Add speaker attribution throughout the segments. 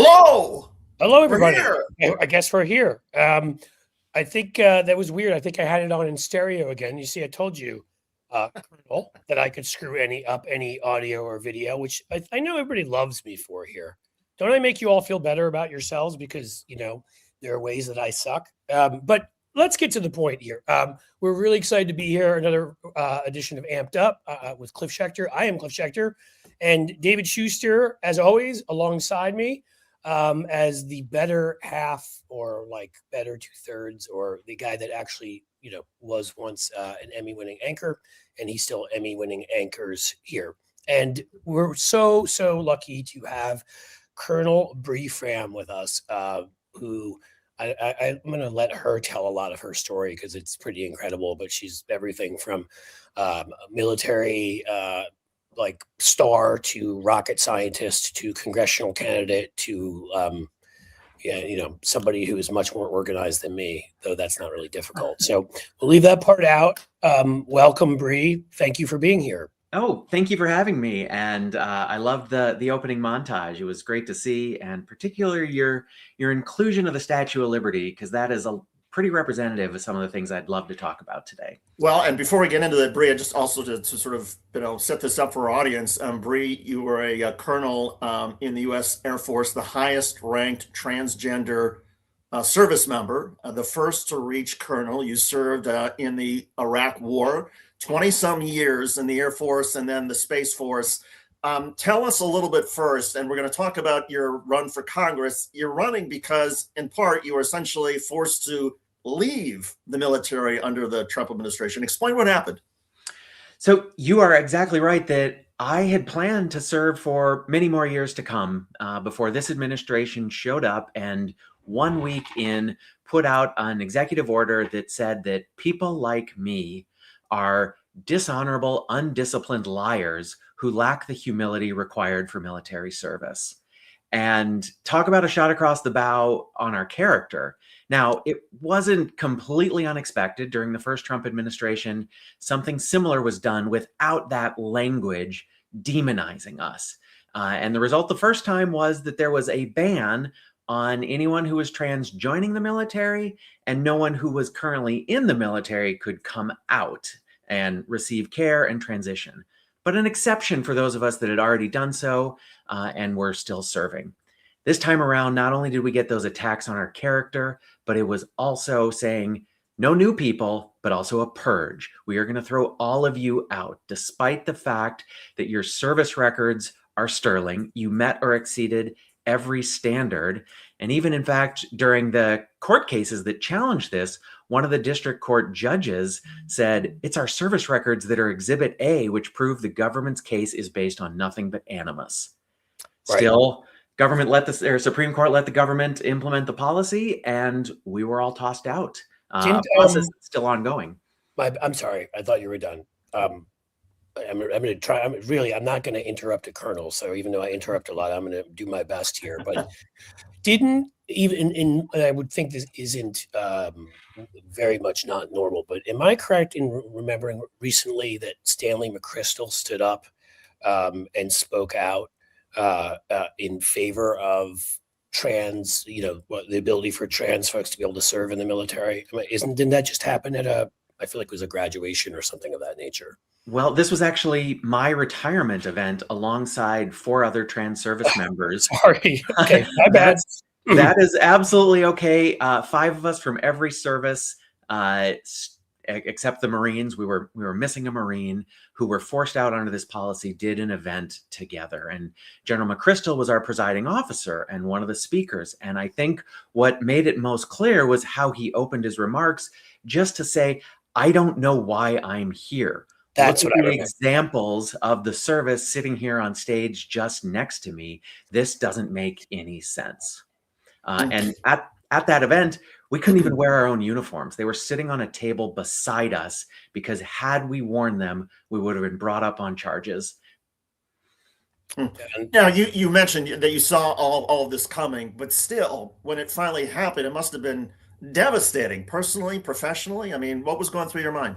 Speaker 1: Hello.
Speaker 2: Hello,
Speaker 1: We're
Speaker 2: everybody.
Speaker 1: here.
Speaker 2: I guess we're here. I think that was weird. I think I had it on in stereo again. You see, I told you, Colonel, that I could screw any audio or video, which I know everybody loves me for here. Don't I make you all feel better about yourselves because there are ways that I suck? But let's get to the point here. We're really excited to be here. Another edition of Amped Up with Cliff Schecter. I am Cliff Schecter, and David Shuster, as always, alongside me. As the better half or like better 2/3 or the guy that actually, was once an Emmy winning anchor, and he's still Emmy winning anchors here. And we're so lucky to have Colonel Bree Fram with us, who I'm going to let her tell a lot of her story because it's pretty incredible, but she's everything from military like star to rocket scientist to congressional candidate to somebody who is much more organized than me, though that's not really difficult. So we'll leave that part out. Welcome, Bree. Thank you for being here.
Speaker 3: Oh, thank you for having me. And I loved the opening montage. It was great to see, and particularly your inclusion of the Statue of Liberty, because that is a pretty representative of some of the things I'd love to talk about today.
Speaker 1: Well, and before we get into that, Bree, just also to sort of set this up for our audience, Bree, you were a colonel in the U.S. Air Force, the highest ranked transgender service member, the first to reach colonel. You served in the Iraq War, 20-some years in the Air Force and then the Space Force. Tell us a little bit first, and we're going to talk about your run for Congress. You're running because, in part, you were essentially forced to leave the military under the Trump administration. Explain what happened.
Speaker 3: So you are exactly right that I had planned to serve for many more years to come before this administration showed up and 1 week in put out an executive order that said that people like me are dishonorable, undisciplined liars who lack the humility required for military service. And talk about a shot across the bow on our character. Now, it wasn't completely unexpected. During the first Trump administration, something similar was done without that language demonizing us. And the result the first time was that there was a ban on anyone who was trans joining the military, and no one who was currently in the military could come out and receive care and transition. But an exception for those of us that had already done so and were still serving. This time around, not only did we get those attacks on our character, but it was also saying no new people, but also a purge. We are going to throw all of you out, despite the fact that your service records are sterling. You met or exceeded every standard. And even, in fact, during the court cases that challenged this, one of the district court judges said, it's our service records that are Exhibit A, which prove the government's case is based on nothing but animus. Right. Still, Supreme Court let the government implement the policy, and we were all tossed out. Process is still ongoing.
Speaker 2: I'm sorry. I thought you were done. I'm going to try. I'm not going to interrupt a colonel. So even though I interrupt a lot, I'm going to do my best here. But didn't even I would think this isn't very much not normal, but am I correct in remembering recently that Stanley McChrystal stood up and spoke out in favor of trans, the ability for trans folks to be able to serve in the military? Didn't that just happen at I feel like it was a graduation or something of that nature?
Speaker 3: Well, this was actually my retirement event alongside 4 other trans service members.
Speaker 2: Sorry. Okay, my bad.
Speaker 3: That is absolutely okay. 5 of us from every service, except the Marines. We were missing a Marine who were forced out under this policy, did an event together. And General McChrystal was our presiding officer and one of the speakers. And I think what made it most clear was how he opened his remarks just to say, I don't know why I'm here.
Speaker 2: That's
Speaker 3: Look
Speaker 2: what
Speaker 3: at
Speaker 2: I
Speaker 3: the examples of the service sitting here on stage just next to me. This doesn't make any sense. And at that event, we couldn't even wear our own uniforms. They were sitting on a table beside us because had we worn them, we would have been brought up on charges.
Speaker 1: Now, you mentioned that you saw all of this coming, but still, when it finally happened, it must have been devastating, personally, professionally. I mean, what was going through your mind?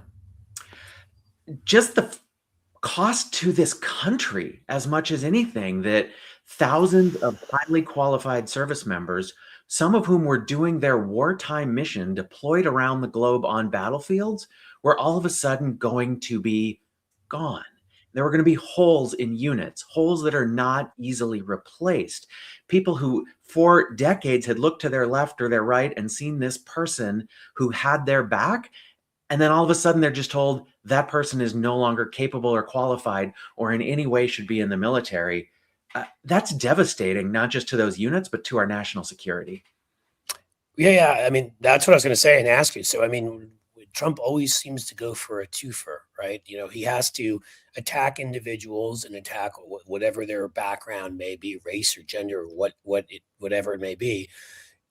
Speaker 3: Just the cost to this country as much as anything, that thousands of highly qualified service members, some of whom were doing their wartime mission deployed around the globe on battlefields, were all of a sudden going to be gone. There were going to be holes in units, holes that are not easily replaced. People who for decades had looked to their left or their right and seen this person who had their back, and then all of a sudden they're just told that person is no longer capable or qualified or in any way should be in the military. That's devastating, not just to those units, but to our national security.
Speaker 2: Yeah. I mean, that's what I was going to say and ask you. So, I mean, Trump always seems to go for a twofer, right? You know, he has to attack individuals and attack whatever their background may be, race or gender, or whatever it may be,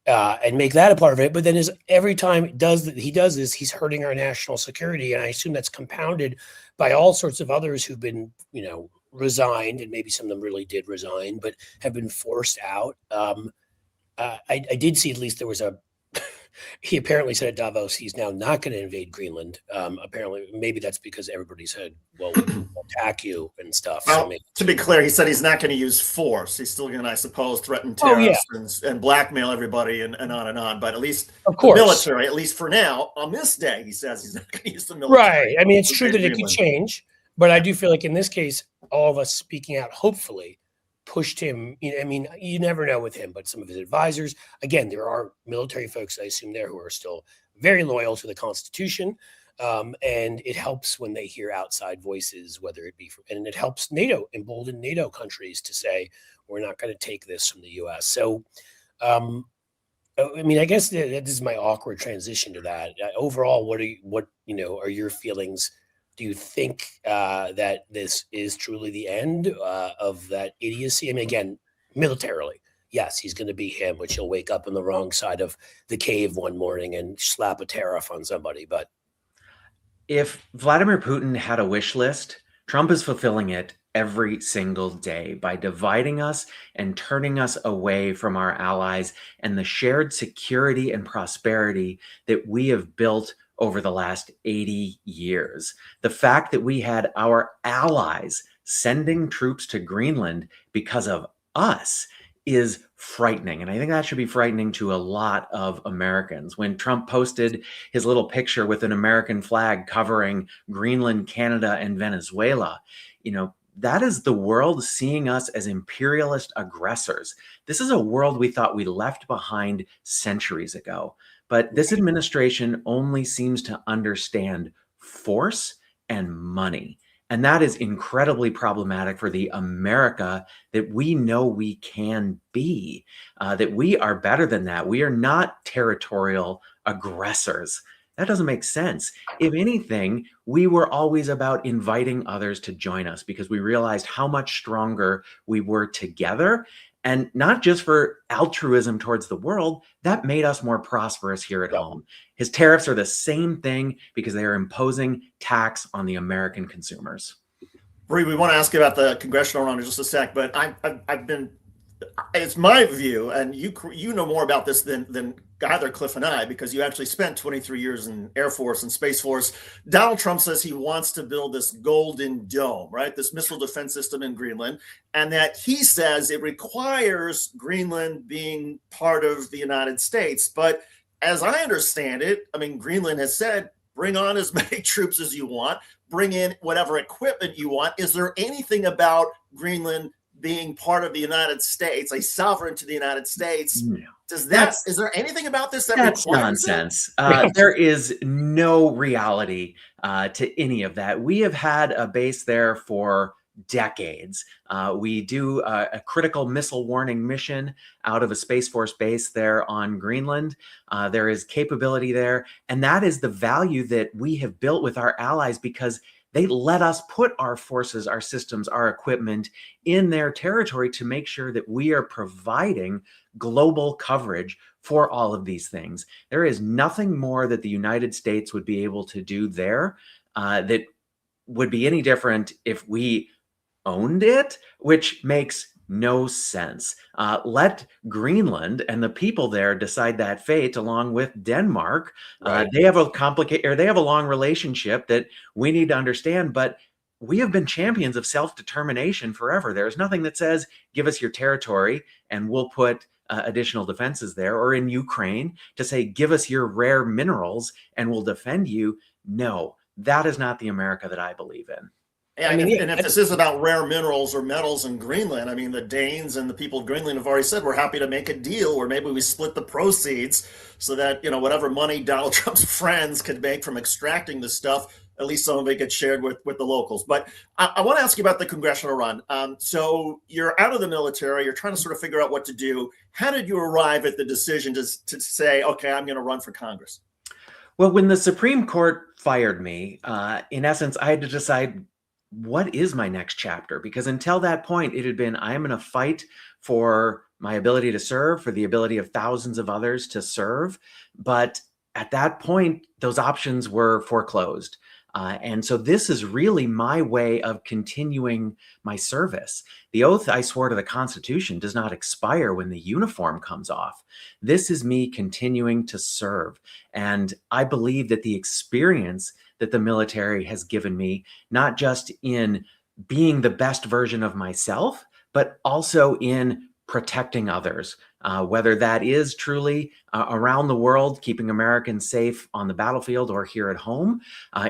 Speaker 2: and make that a part of it. But then, every time he does this, he's hurting our national security, and I assume that's compounded by all sorts of others who've been, resigned, and maybe some of them really did resign, but have been forced out. I did see, at least there was he apparently said at Davos he's now not going to invade Greenland. Apparently, maybe that's because everybody said, well, we'll attack you and stuff.
Speaker 1: Well, to be clear, he said he's not going to use force. He's still going to, I suppose, threaten tariffs and blackmail everybody and on and on. But at least
Speaker 2: of course,
Speaker 1: the military, at least for now, on this day, he says he's not going to use the military.
Speaker 2: Right. I mean, it's true that it could change, but I do feel like in this case, all of us speaking out, hopefully, pushed him. I mean, you never know with him, but some of his advisors, again, there are military folks, I assume, there who are still very loyal to the Constitution. And it helps when they hear outside voices, whether it be and it helps embolden NATO countries to say, we're not going to take this from the US. So, I mean, I guess this is my awkward transition to that. Overall, what are your feelings? Do you think that this is truly the end of that idiocy? I mean, again, militarily, yes, he's going to be him, which he'll wake up on the wrong side of the cave one morning and slap a tariff on somebody. But
Speaker 3: if Vladimir Putin had a wish list, Trump is fulfilling it every single day by dividing us and turning us away from our allies and the shared security and prosperity that we have built over the last 80 years. The fact that we had our allies sending troops to Greenland because of us is frightening. And I think that should be frightening to a lot of Americans. When Trump posted his little picture with an American flag covering Greenland, Canada, and Venezuela, that is the world seeing us as imperialist aggressors. This is a world we thought we left behind centuries ago. But this administration only seems to understand force and money. And that is incredibly problematic for the America that we know we can be, that we are better than that. We are not territorial aggressors. That doesn't make sense. If anything, we were always about inviting others to join us because we realized how much stronger we were together. And not just for altruism towards the world, that made us more prosperous here at home. His tariffs are the same thing because they are imposing tax on the American consumers.
Speaker 1: Bree, we want to ask you about the congressional run in just a sec, but it's my view, and you know more about this than either Cliff and I, because you actually spent 23 years in Air Force and Space Force. Donald Trump says he wants to build this golden dome, right? This missile defense system in Greenland, and that he says it requires Greenland being part of the United States. But as I understand it, I mean, Greenland has said, bring on as many troops as you want, bring in whatever equipment you want. Is there anything about Greenland being part of the United States, a sovereign to the United States?
Speaker 3: No.
Speaker 1: Is there anything about this
Speaker 3: that's nonsense? There is no reality to any of that. We have had a base there for decades. We do a critical missile warning mission out of a Space Force base there on Greenland. There is capability there. And that is the value that we have built with our allies because they let us put our forces, our systems, our equipment in their territory to make sure that we are providing global coverage for all of these things. There is nothing more that the United States would be able to do there that would be any different if we owned it, which makes no sense. Let Greenland and the people there decide that fate, along with Denmark. Right. They have a long relationship that we need to understand, but we have been champions of self-determination forever. There's nothing that says, give us your territory and we'll put additional defenses there, or in Ukraine to say, give us your rare minerals and we'll defend you. No, that is not the America that I believe in.
Speaker 1: Yeah, and if this is about rare minerals or metals in Greenland, I mean, the Danes and the people of Greenland have already said we're happy to make a deal where maybe we split the proceeds so that, whatever money Donald Trump's friends could make from extracting this stuff, at least some of it gets shared with the locals. But I want to ask you about the congressional run. So you're out of the military, you're trying to sort of figure out what to do. How did you arrive at the decision to say, okay, I'm going to run for Congress?
Speaker 3: Well, when the Supreme Court fired me, in essence, I had to decide, what is my next chapter? Because until that point, it had been, I am going to fight for my ability to serve, for the ability of thousands of others to serve. But at that point, those options were foreclosed. And so this is really my way of continuing my service. The oath I swore to the Constitution does not expire when the uniform comes off. This is me continuing to serve. And I believe that the experience that the military has given me, not just in being the best version of myself, but also in protecting others, whether that is truly around the world, keeping Americans safe on the battlefield or here at home,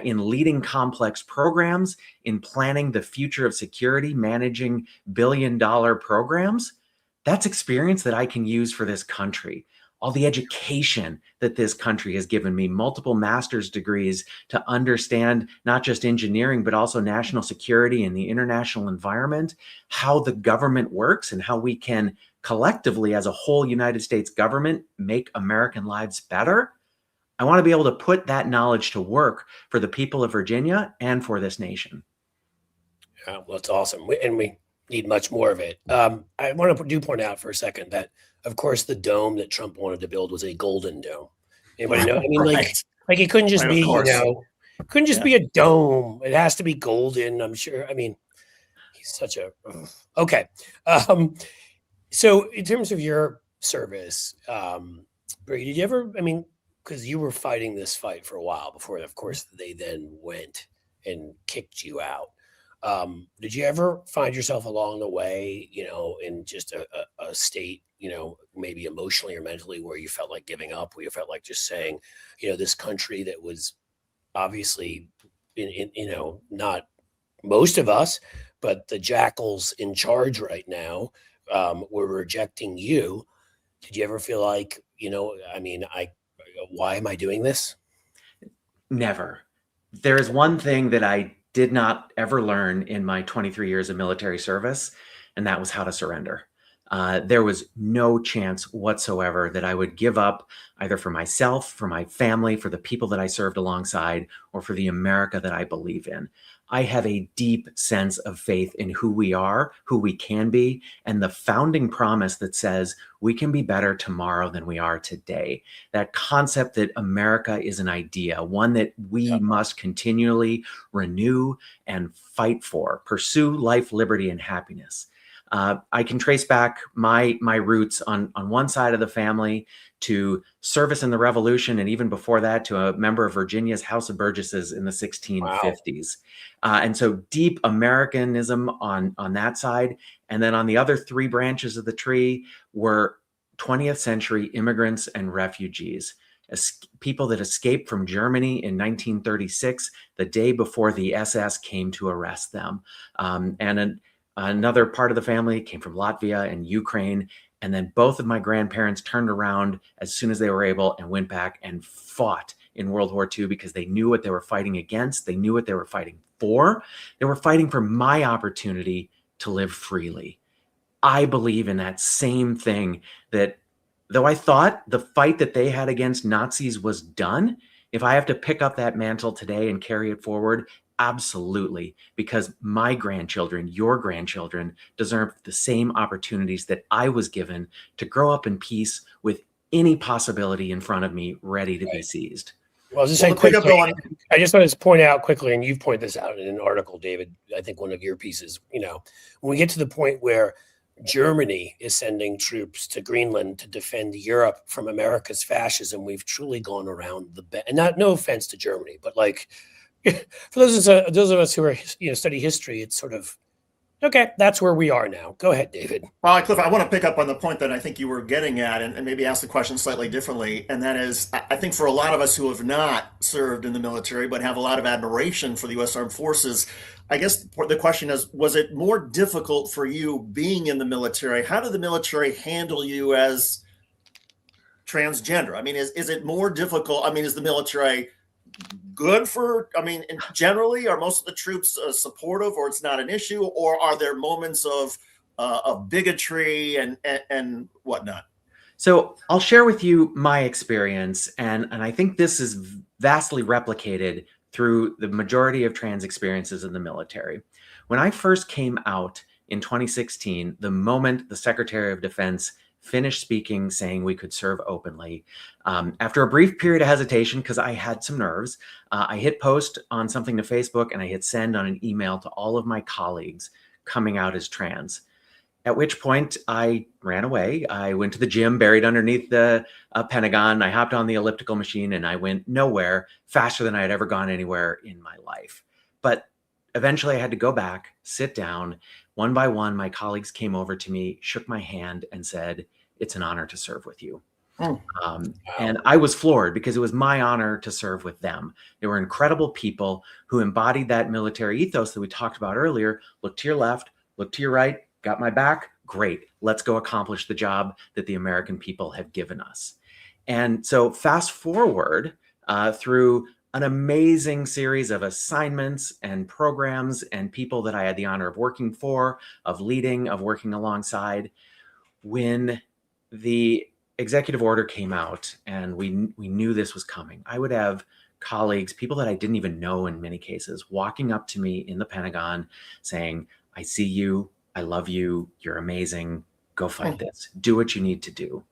Speaker 3: in leading complex programs, in planning the future of security, managing billion-dollar programs. That's experience that I can use for this country. All the education that this country has given me, multiple master's degrees to understand not just engineering, but also national security and the international environment, how the government works and how we can collectively as a whole United States government make American lives better. I want to be able to put that knowledge to work for the people of Virginia and for this nation.
Speaker 2: Yeah, well, that's awesome. We need much more of it. I want to point out for a second that, of course, the dome that Trump wanted to build was a golden dome. Anybody know? I mean, like it couldn't just be, couldn't just be a dome. It has to be golden, I'm sure. I mean, he's such a, okay. So in terms of your service, Bree, did you ever, I mean, because you were fighting this fight for a while before, of course, they then went and kicked you out. Did you ever find yourself along the way, in just a state, maybe emotionally or mentally, where you felt like giving up, where you felt like just saying, this country that was obviously, not most of us, but the jackals in charge right now were rejecting you. Did you ever feel like, why am I doing this?
Speaker 3: Never. There's one thing that I did not ever learn in my 23 years of military service, and that was how to surrender. There was no chance whatsoever that I would give up either for myself, for my family, for the people that I served alongside, or for the America that I believe in. I have a deep sense of faith in who we are, who we can be, and the founding promise that says we can be better tomorrow than we are today. That concept that America is an idea, one that we must continually renew and fight for, pursue life, liberty, and happiness. I can trace back my roots on one side of the family to service in the Revolution, and even before that to a member of Virginia's House of Burgesses in the 1650s. Wow. And so deep Americanism on that side. And then on the other three branches of the tree were 20th century immigrants and refugees, people that escaped from Germany in 1936, the day before the SS came to arrest them. Another part of the family came from Latvia and Ukraine. And then both of my grandparents turned around as soon as they were able and went back and fought in World War II because they knew what they were fighting against. They knew what they were fighting for. They were fighting for my opportunity to live freely. I believe in that same thing, that though I thought the fight that they had against Nazis was done, if I have to pick up that mantle today and carry it forward, absolutely, because my grandchildren, your grandchildren, deserve the same opportunities that I was given to grow up in peace with any possibility in front of me ready to be seized.
Speaker 2: Well, just saying quickly, I just want to point out quickly, and you've pointed this out in an article, David, I think one of your pieces, when we get to the point where Germany is sending troops to Greenland to defend Europe from America's fascism, we've truly gone around the bend. And no offense to Germany, but For those of us who are study history, it's sort of okay. That's where we are now. Go ahead, David.
Speaker 1: Well, Cliff, I want to pick up on the point that I think you were getting at, and maybe ask the question slightly differently. And that is, I think for a lot of us who have not served in the military but have a lot of admiration for the U.S. Armed Forces, I guess the question is, was it more difficult for you being in the military? How did the military handle you as transgender? I mean, is it more difficult? I mean, is the military good for, I mean, generally, are most of the troops supportive, or it's not an issue, or are there moments of bigotry and whatnot?
Speaker 3: So I'll share with you my experience, and I think this is vastly replicated through the majority of trans experiences in the military. When I first came out in 2016, the moment the Secretary of Defense finished speaking, saying we could serve openly, after a brief period of hesitation, because I had some nerves, I hit post on something to Facebook, and I hit send on an email to all of my colleagues coming out as trans. At which point I ran away. I went to the gym buried underneath the Pentagon. I hopped on the elliptical machine, and I went nowhere faster than I had ever gone anywhere in my life. But eventually I had to go back, sit down. One by one, my colleagues came over to me, shook my hand, and said, "It's an honor to serve with you."
Speaker 1: Oh.
Speaker 3: And I was floored, because it was my honor to serve with them. They were incredible people who embodied that military ethos that we talked about earlier. Look to your left, look to your right, got my back, great. Let's go accomplish the job that the American people have given us. And so fast forward through an amazing series of assignments and programs and people that I had the honor of working for, of leading, of working alongside. When the executive order came out and we knew this was coming, I would have colleagues, people that I didn't even know in many cases, walking up to me in the Pentagon saying, "I see you, I love you, you're amazing, go fight this, do what you need to do."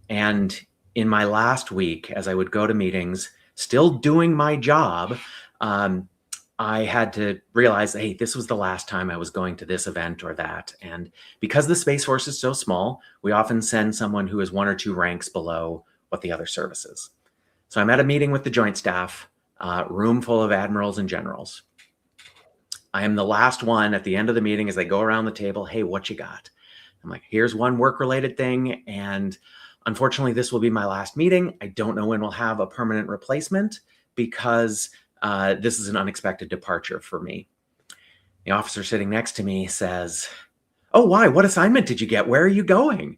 Speaker 3: And in my last week, as I would go to meetings, still doing my job, I had to realize, hey, this was the last time I was going to this event or that. And because the Space Force is so small, we often send someone who is one or two ranks below what the other service is. So I'm at a meeting with the Joint Staff, room full of admirals and generals. I am the last one at the end of the meeting as they go around the table. "Hey, what you got?" I'm like, "Here's one work-related thing, and unfortunately, this will be my last meeting. I don't know when we'll have a permanent replacement, because this is an unexpected departure for me." The officer sitting next to me says, "Oh, why? What assignment did you get? Where are you going?"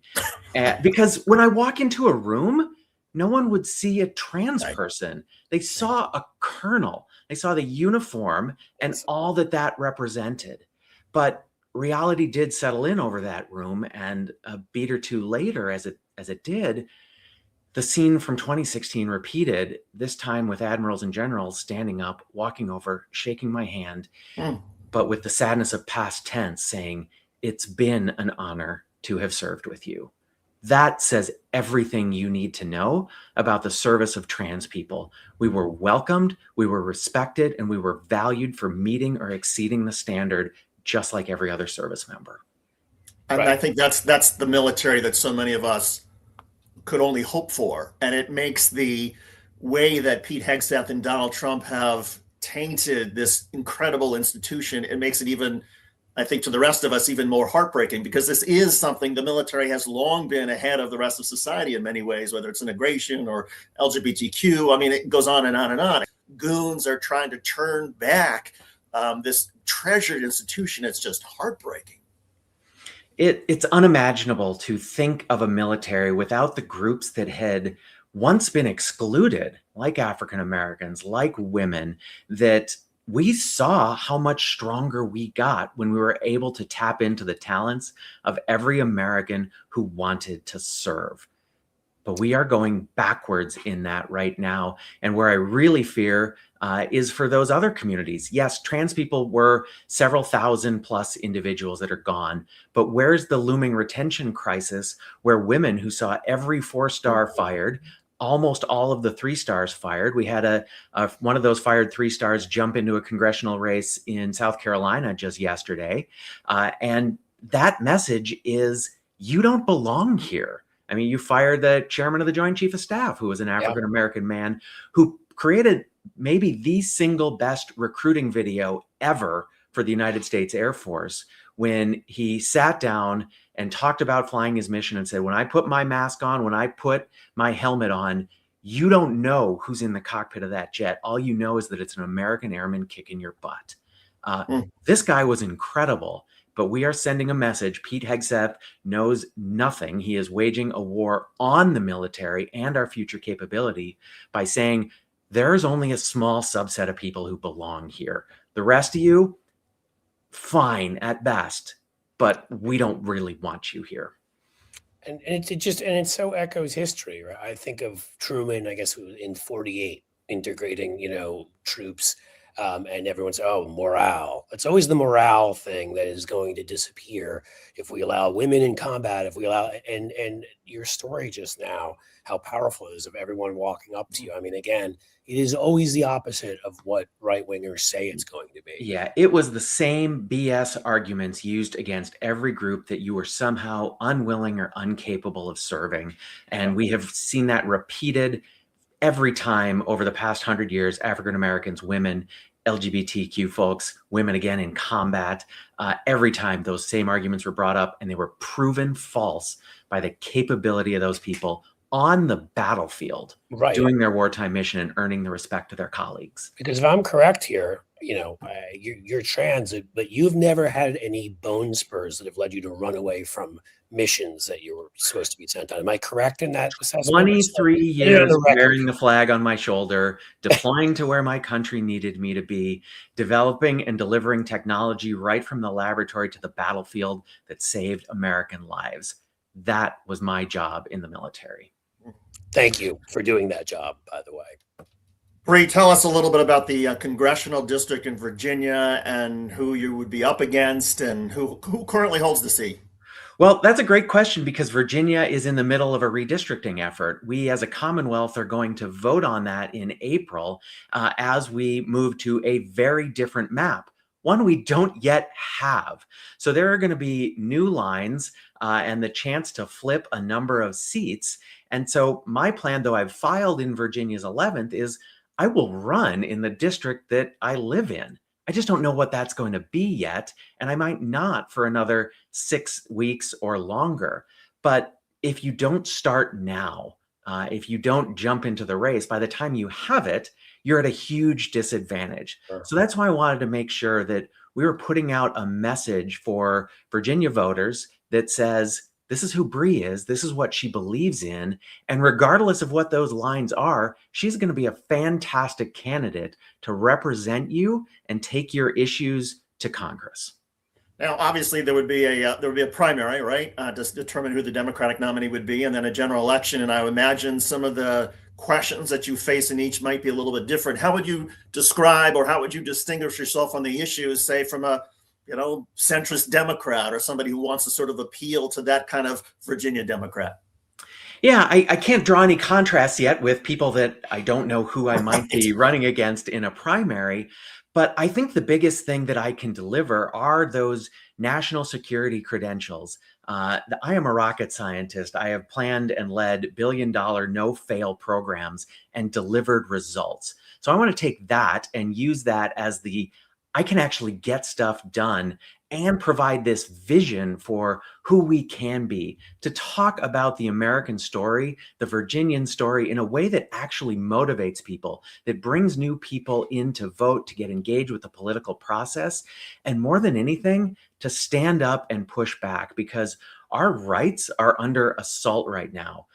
Speaker 3: Because when I walk into a room, no one would see a trans person. They saw a colonel. They saw the uniform and all that represented. But reality did settle in over that room, and a beat or two later, as it did, the scene from 2016 repeated, this time with admirals and generals standing up, walking over, shaking my hand, but with the sadness of past tense, saying, "It's been an honor to have served with you." That says everything you need to know about the service of trans people. We were welcomed, we were respected, and we were valued for meeting or exceeding the standard, just like every other service member.
Speaker 1: And
Speaker 2: Right.
Speaker 1: I think that's the military that so many of us could only hope for. And it makes the way that Pete Hegseth and Donald Trump have tainted this incredible institution, it makes it even, I think, to the rest of us, even more heartbreaking, because this is something the military has long been ahead of the rest of society in many ways, whether it's immigration or LGBTQ. I mean, it goes on and on and on. Goons are trying to turn back this treasured institution. It's just heartbreaking.
Speaker 3: It's unimaginable to think of a military without the groups that had once been excluded, like African Americans, like women, that we saw how much stronger we got when we were able to tap into the talents of every American who wanted to serve. But we are going backwards in that right now. And where I really fear is for those other communities. Yes, trans people were several thousand plus individuals that are gone. But where's the looming retention crisis where women who saw every 4-star fired, almost all of the 3-stars fired? We had one of those fired 3-stars jump into a congressional race in South Carolina just yesterday. And that message is, you don't belong here. I mean, you fired the chairman of the Joint Chief of Staff, who was an African-American man who created maybe the single best recruiting video ever for the United States Air Force, when he sat down and talked about flying his mission and said, when I put my mask on, when I put my helmet on, you don't know who's in the cockpit of that jet. All you know is that it's an American airman kicking your butt. This guy was incredible, but we are sending a message. Pete Hegseth knows nothing. He is waging a war on the military and our future capability by saying there's only a small subset of people who belong here. The rest of you, fine at best, but we don't really want you here.
Speaker 2: And it so echoes history, right? I think of Truman, I guess, in 48, integrating, troops, and everyone's, oh, morale. It's always the morale thing that is going to disappear if we allow women in combat, if we allow, and your story just now, how powerful it is of everyone walking up to you. I mean, again, it is always the opposite of what right-wingers say it's going to be.
Speaker 3: Yeah, it was the same BS arguments used against every group that you were somehow unwilling or incapable of serving. And we have seen that repeated every time over the past 100 years. African Americans, women, LGBTQ folks, women again in combat. Every time those same arguments were brought up, and they were proven false by the capability of those people on the battlefield,
Speaker 2: Right,
Speaker 3: doing their wartime mission and earning the respect of their colleagues.
Speaker 2: because if I'm correct here, you're trans, but you've never had any bone spurs that have led you to run away from missions that you were supposed to be sent on. Am I correct in that assessment?
Speaker 3: 23
Speaker 2: Put it on
Speaker 3: years
Speaker 2: the record.
Speaker 3: wearing the flag on my shoulder, deploying to where my country needed me to be, developing and delivering technology right from the laboratory to the battlefield that saved American lives. That was my job in the military.
Speaker 2: Thank you for doing that job, by the way.
Speaker 1: Bree, tell us a little bit about the congressional district in Virginia and who you would be up against and who currently holds the seat.
Speaker 3: Well, that's a great question, because Virginia is in the middle of a redistricting effort. We as a Commonwealth are going to vote on that in April as we move to a very different map, one we don't yet have. So there are going to be new lines and the chance to flip a number of seats. And so my plan, though I've filed in Virginia's 11th, is I will run in the district that I live in. I just don't know what that's going to be yet, and I might not for another 6 weeks or longer. But if you don't start now, if you don't jump into the race, by the time you have it, you're at a huge disadvantage.
Speaker 2: Sure.
Speaker 3: So that's why I wanted to make sure that we were putting out a message for Virginia voters that says, this is who Bree is. This is what she believes in. And regardless of what those lines are, she's going to be a fantastic candidate to represent you and take your issues to Congress.
Speaker 1: Now, obviously, there would be a primary, right, to determine who the Democratic nominee would be, and then a general election. And I would imagine some of the questions that you face in each might be a little bit different. How would you describe, or how would you distinguish yourself on the issues, say, from a centrist Democrat or somebody who wants to sort of appeal to that kind of Virginia Democrat?
Speaker 3: Yeah, I can't draw any contrasts yet with people that I don't know who I might be running against in a primary. But I think the biggest thing that I can deliver are those national security credentials. I am a rocket scientist. I have planned and led billion-dollar no-fail programs and delivered results. So I want to take that and use that as I can actually get stuff done and provide this vision for who we can be, to talk about the American story, the Virginian story, in a way that actually motivates people, that brings new people in to vote, to get engaged with the political process, and more than anything, to stand up and push back, because our rights are under assault right now.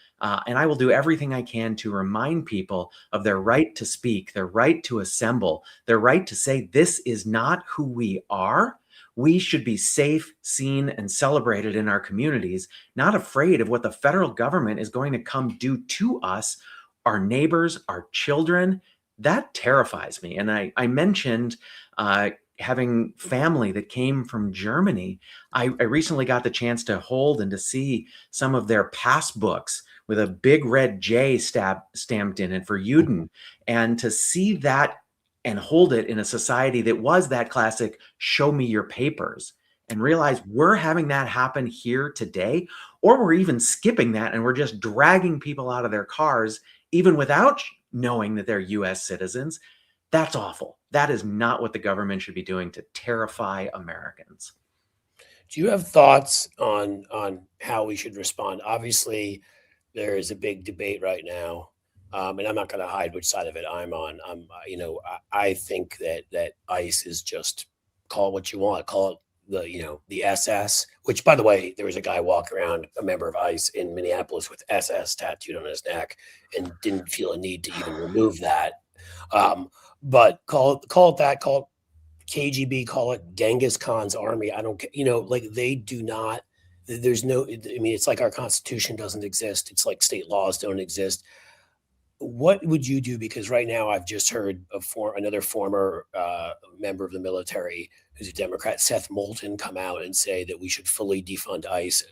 Speaker 3: And I will do everything I can to remind people of their right to speak, their right to assemble, their right to say, this is not who we are. We should be safe, seen, and celebrated in our communities, not afraid of what the federal government is going to come do to us, our neighbors, our children. That terrifies me. And I mentioned having family that came from Germany. I recently got the chance to hold and to see some of their passbooks with a big red J stamped in it for Juden, and to see that and hold it in a society that was that classic show me your papers, and realize we're having that happen here today, or we're even skipping that and we're just dragging people out of their cars even without knowing that they're US citizens. That's awful. That is not what the government should be doing to terrify Americans.
Speaker 2: Do you have thoughts on how we should respond? Obviously, there is a big debate right now, and I'm not going to hide which side of it I'm on. I think that ICE is just, call it what you want, call it the SS. Which, by the way, there was a guy walking around, a member of ICE in Minneapolis, with SS tattooed on his neck, and didn't feel a need to even remove that. But call it that, call it KGB, call it Genghis Khan's army. I don't, like, they do not. There's no. I mean, it's like our Constitution doesn't exist. It's like state laws don't exist. What would you do? Because right now, I've just heard another former member of the military, who's a Democrat, Seth Moulton, come out and say that we should fully defund ICE.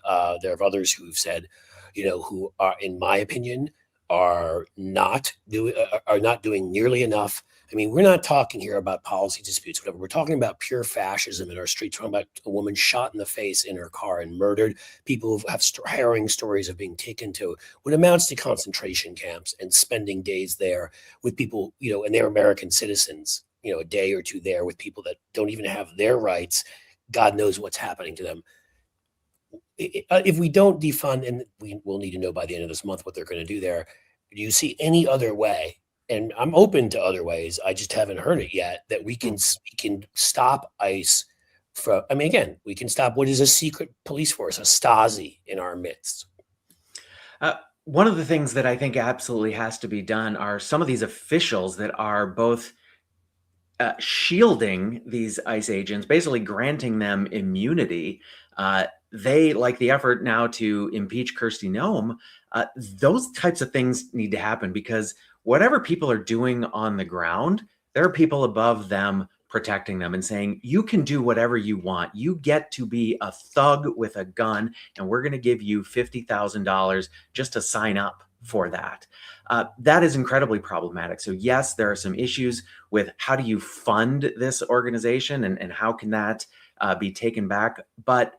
Speaker 2: There are others who've said, who are, in my opinion, are not doing nearly enough. I mean, we're not talking here about policy disputes, whatever. We're talking about pure fascism in our streets. We're talking about a woman shot in the face in her car and murdered. People who have harrowing stories of being taken to what amounts to concentration camps and spending days there with people, and they're American citizens, a day or two there with people that don't even have their rights. God knows what's happening to them. If we don't defund, and we will need to know by the end of this month what they're going to do there, do you see any other way? And I'm open to other ways. I just haven't heard it yet, that we can stop ICE from. I mean, again, we can stop what is a secret police force, a Stasi in our midst.
Speaker 3: One of the things that I think absolutely has to be done are some of these officials that are both shielding these ICE agents, basically granting them immunity. They, like the effort now to impeach Kirsty Noem, those types of things need to happen, because whatever people are doing on the ground, there are people above them protecting them and saying, you can do whatever you want. You get to be a thug with a gun, and we're going to give you $50,000 just to sign up for that. That is incredibly problematic. So yes, there are some issues with how do you fund this organization and how can that be taken back. But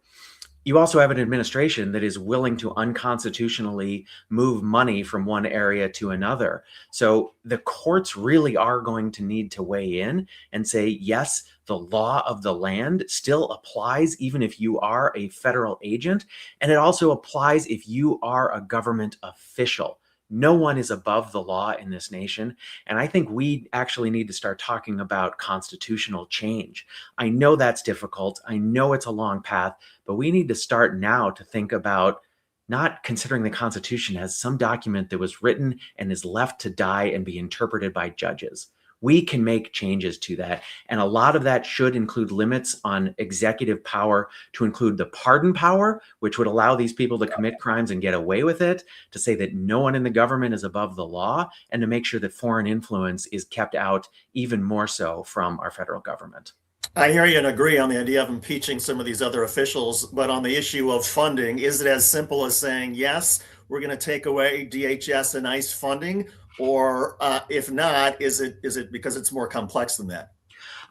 Speaker 3: you also have an administration that is willing to unconstitutionally move money from one area to another. So the courts really are going to need to weigh in and say, yes, the law of the land still applies even if you are a federal agent. And it also applies if you are a government official. No one is above the law in this nation. And I think we actually need to start talking about constitutional change. I know that's difficult. I know it's a long path, but we need to start now to think about not considering the Constitution as some document that was written and is left to die and be interpreted by judges. We can make changes to that. And a lot of that should include limits on executive power, to include the pardon power, which would allow these people to commit crimes and get away with it, to say that no one in the government is above the law, and to make sure that foreign influence is kept out even more so from our federal government.
Speaker 1: I hear you and agree on the idea of impeaching some of these other officials, but on the issue of funding, is it as simple as saying, yes, we're going to take away DHS and ICE funding? Or if not, is it because it's more complex than that?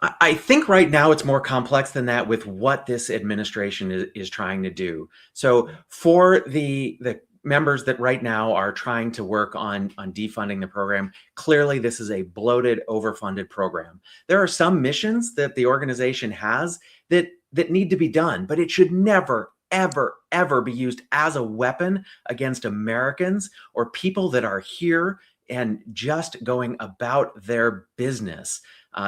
Speaker 3: I think right now it's more complex than that with what this administration is trying to do. So for the members that right now are trying to work on defunding the program, clearly this is a bloated, overfunded program. There are some missions that the organization has that need to be done, but it should never, ever, ever be used as a weapon against Americans or people that are here and just going about their business.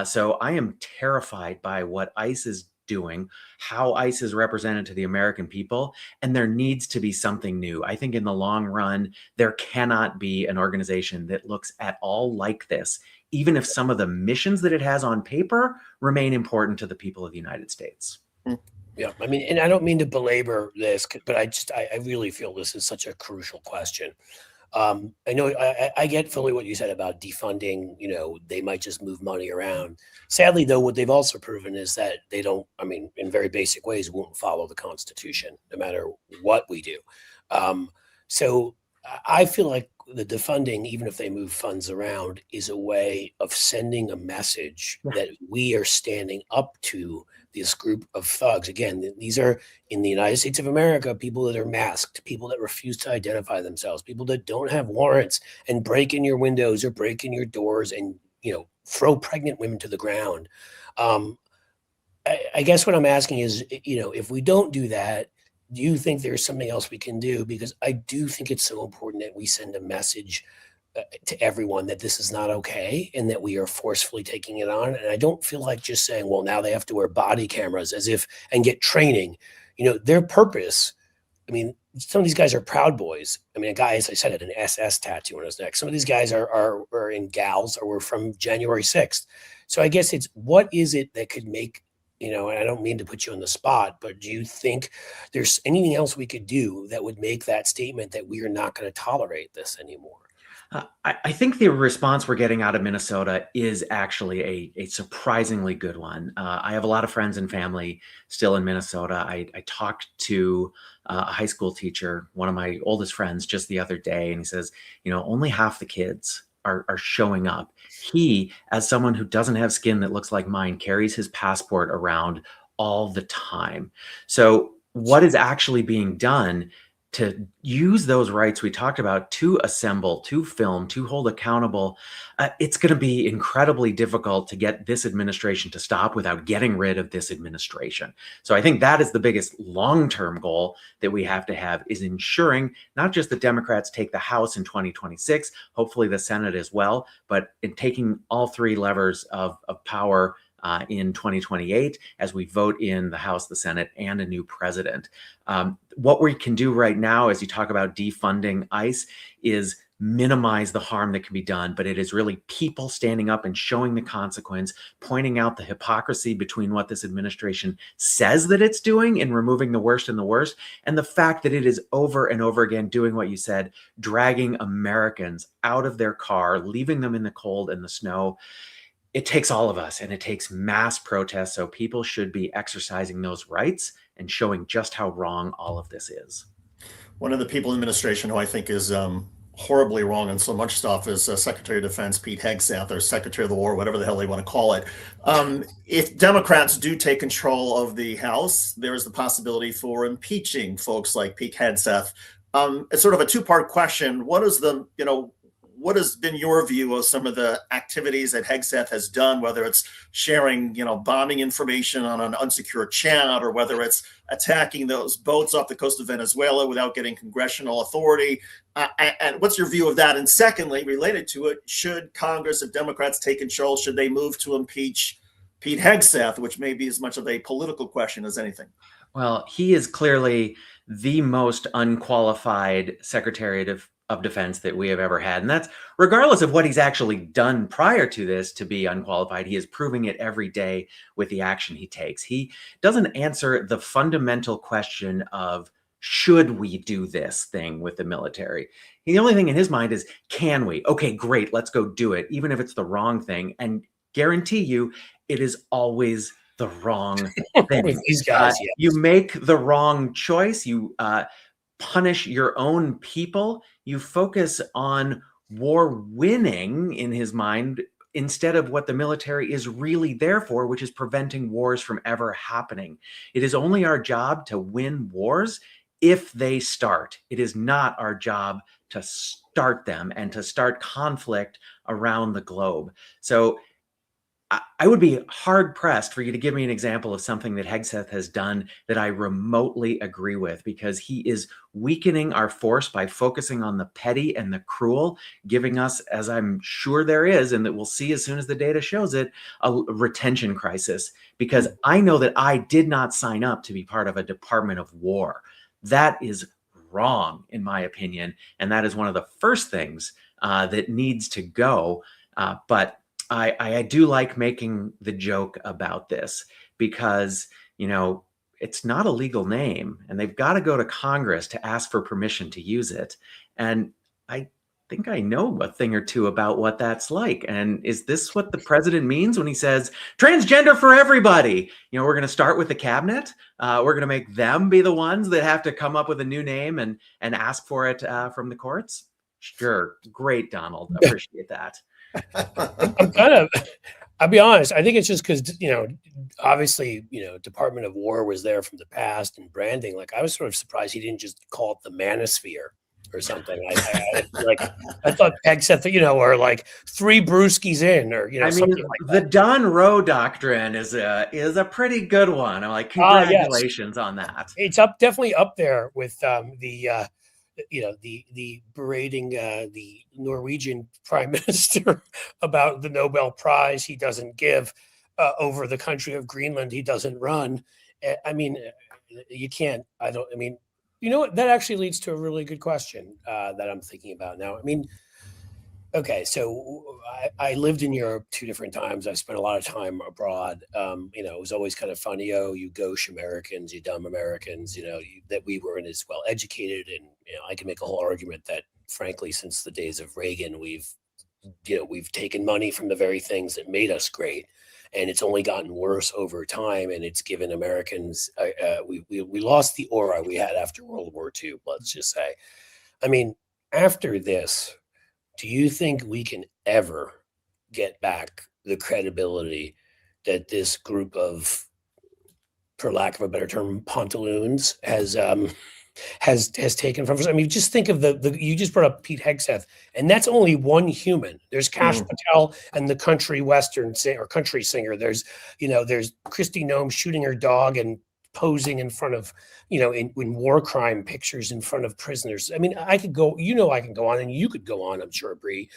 Speaker 3: So I am terrified by what ICE is doing, how ICE is represented to the American people, and there needs to be something new. I think in the long run, there cannot be an organization that looks at all like this, even if some of the missions that it has on paper remain important to the people of the United States.
Speaker 2: Yeah, I mean, and I don't mean to belabor this, but I really feel this is such a crucial question. I know I get fully what you said about defunding. They might just move money around. Sadly, though, what they've also proven is that they don't, I mean, in very basic ways, won't follow the Constitution, no matter what we do. So I feel like the defunding, even if they move funds around, is a way of sending a message that we are standing up to this group of thugs. Again, these are, in the United States of America, people that are masked, people that refuse to identify themselves, people that don't have warrants and break in your windows or break in your doors and throw pregnant women to the ground. I guess what I'm asking is, if we don't do that, do you think there's something else we can do? Because I do think it's so important that we send a message to everyone that this is not okay and that we are forcefully taking it on. And I don't feel like just saying, well, now they have to wear body cameras and get training. Their purpose. I mean, some of these guys are Proud Boys. I mean, a guy, as I said, had an SS tattoo on his neck. Some of these guys are in gals or were from January 6th. So I guess it's, what is it that could make, and I don't mean to put you on the spot, but do you think there's anything else we could do that would make that statement that we are not going to tolerate this anymore?
Speaker 3: I think the response we're getting out of Minnesota is actually a surprisingly good one. I have a lot of friends and family still in Minnesota. I talked to a high school teacher, one of my oldest friends, just the other day, and he says, only half the kids are showing up. He, as someone who doesn't have skin that looks like mine, carries his passport around all the time. So what is actually being done to use those rights we talked about to assemble, to film, to hold accountable, it's going to be incredibly difficult to get this administration to stop without getting rid of this administration. So I think that is the biggest long-term goal that we have to have, is ensuring not just the Democrats take the House in 2026, hopefully the Senate as well, but in taking all three levers of power in 2028 as we vote in the House, the Senate, and a new president. What we can do right now, as you talk about defunding ICE, is minimize the harm that can be done, but it is really people standing up and showing the consequence, pointing out the hypocrisy between what this administration says that it's doing in removing the worst and the worst, and the fact that it is over and over again doing what you said, dragging Americans out of their car, leaving them in the cold and the snow. It takes all of us, and it takes mass protests. So people should be exercising those rights and showing just how wrong all of this is.
Speaker 1: One of the people in administration who I think is horribly wrong on so much stuff is Secretary of Defense Pete Hegseth, or Secretary of the War, whatever the hell they want to call it. If Democrats do take control of the House, there is the possibility for impeaching folks like Pete Hegseth. It's sort of a two-part question. What has been your view of some of the activities that Hegseth has done, whether it's sharing, bombing information on an unsecured chat, or whether it's attacking those boats off the coast of Venezuela without getting congressional authority? And what's your view of that? And secondly, related to it, should Congress, if Democrats take control, should they move to impeach Pete Hegseth, which may be as much of a political question as anything?
Speaker 3: Well, he is clearly the most unqualified Secretary of Defense that we have ever had. And that's regardless of what he's actually done prior to this to be unqualified. He is proving it every day with the action he takes. He doesn't answer the fundamental question of, should we do this thing with the military? The only thing in his mind is, can we? Okay, great, let's go do it, even if it's the wrong thing. And guarantee you, it is always the wrong thing.
Speaker 2: With these guys, yes.
Speaker 3: You make the wrong choice. You punish your own people. You focus on war winning in his mind instead of what the military is really there for, which is preventing wars from ever happening. It is only our job to win wars if they start. It is not our job to start them and to start conflict around the globe. So I would be hard pressed for you to give me an example of something that Hegseth has done that I remotely agree with, because he is weakening our force by focusing on the petty and the cruel, giving us, as I'm sure there is, and that we'll see as soon as the data shows it, a retention crisis. Because I know that I did not sign up to be part of a Department of War. That is wrong, in my opinion. And that is one of the first things that needs to go. But I do like making the joke about this because, it's not a legal name and they've got to go to Congress to ask for permission to use it. And I think I know a thing or two about what that's like. And is this what the president means when he says transgender for everybody? We're going to start with the cabinet. We're going to make them be the ones that have to come up with a new name and ask for it from the courts. Sure. Great, Donald. Appreciate that.
Speaker 2: I'll be honest. I think it's just because, obviously, Department of War was there from the past and branding. Like, I was sort of surprised he didn't just call it the manosphere. or something. I thought Hegseth, or like 3 brewskis in, or
Speaker 3: I mean,
Speaker 2: something like
Speaker 3: the
Speaker 2: that.
Speaker 3: Don Rowe doctrine is a pretty good one. I'm like,
Speaker 2: Yes.
Speaker 3: congratulations on that.
Speaker 2: It's definitely up there with the berating the Norwegian prime minister about the Nobel Prize he doesn't give over the country of Greenland he doesn't run. I mean, you can't. I don't. I mean, you know what? That actually leads to a really good question that I'm thinking about now. I mean, okay, so I lived in Europe 2 different times. I spent a lot of time abroad. It was always kind of funny. Oh, you gauche Americans, you dumb Americans. That we weren't as well educated, and I can make a whole argument that, frankly, since the days of Reagan, we've taken money from the very things that made us great, and it's only gotten worse over time. And it's given Americans we lost the aura we had after World War II. Let's just say, I mean, after this. Do you think we can ever get back the credibility that this group of, for lack of a better term, pantaloons has taken from us? I mean, just think of the you just brought up Pete Hegseth, and that's only one human. There's Kash Patel and the country western or country singer. There's Kristi Noem shooting her dog and posing in front of, in war crime pictures in front of prisoners. I mean, I could go, I can go on, and you could go on, I'm sure, Bree.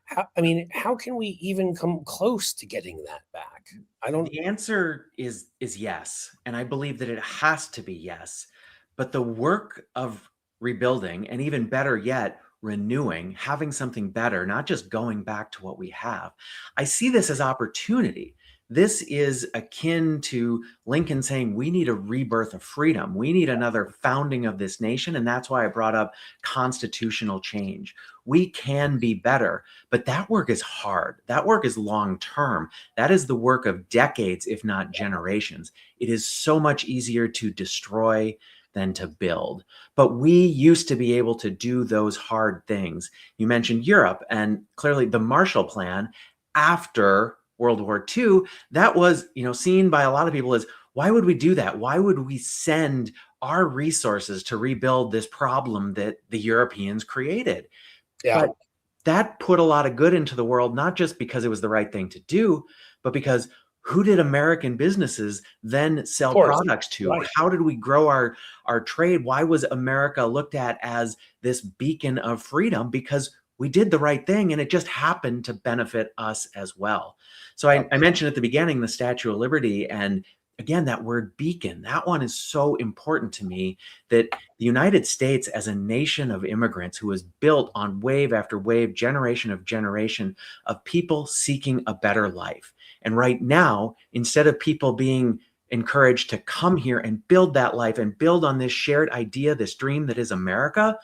Speaker 2: How can we even come close to getting that back?
Speaker 3: The answer is yes. And I believe that it has to be yes. But the work of rebuilding, and even better yet, renewing, having something better, not just going back to what we have, I see this as opportunity. This is akin to Lincoln saying, we need a rebirth of freedom. We need another founding of this nation. And that's why I brought up constitutional change. We can be better, but that work is hard. That work is long-term. That is the work of decades, if not generations. It is so much easier to destroy than to build. But we used to be able to do those hard things. You mentioned Europe, and clearly the Marshall Plan after World War II, that was, seen by a lot of people as, why would we do that? Why would we send our resources to rebuild this problem that the Europeans created?
Speaker 2: Yeah.
Speaker 3: But that put a lot of good into the world, not just because it was the right thing to do, but because who did American businesses then sell products to?
Speaker 2: Right.
Speaker 3: How did we grow our trade? Why was America looked at as this beacon of freedom? Because we did the right thing, and it just happened to benefit us as well. So I mentioned at the beginning the Statue of Liberty, and again, that word beacon, that one is so important to me, that the United States as a nation of immigrants who was built on wave after wave, generation of generation of people seeking a better life. And right now, instead of people being encouraged to come here and build that life and build on this shared idea, this dream that is America,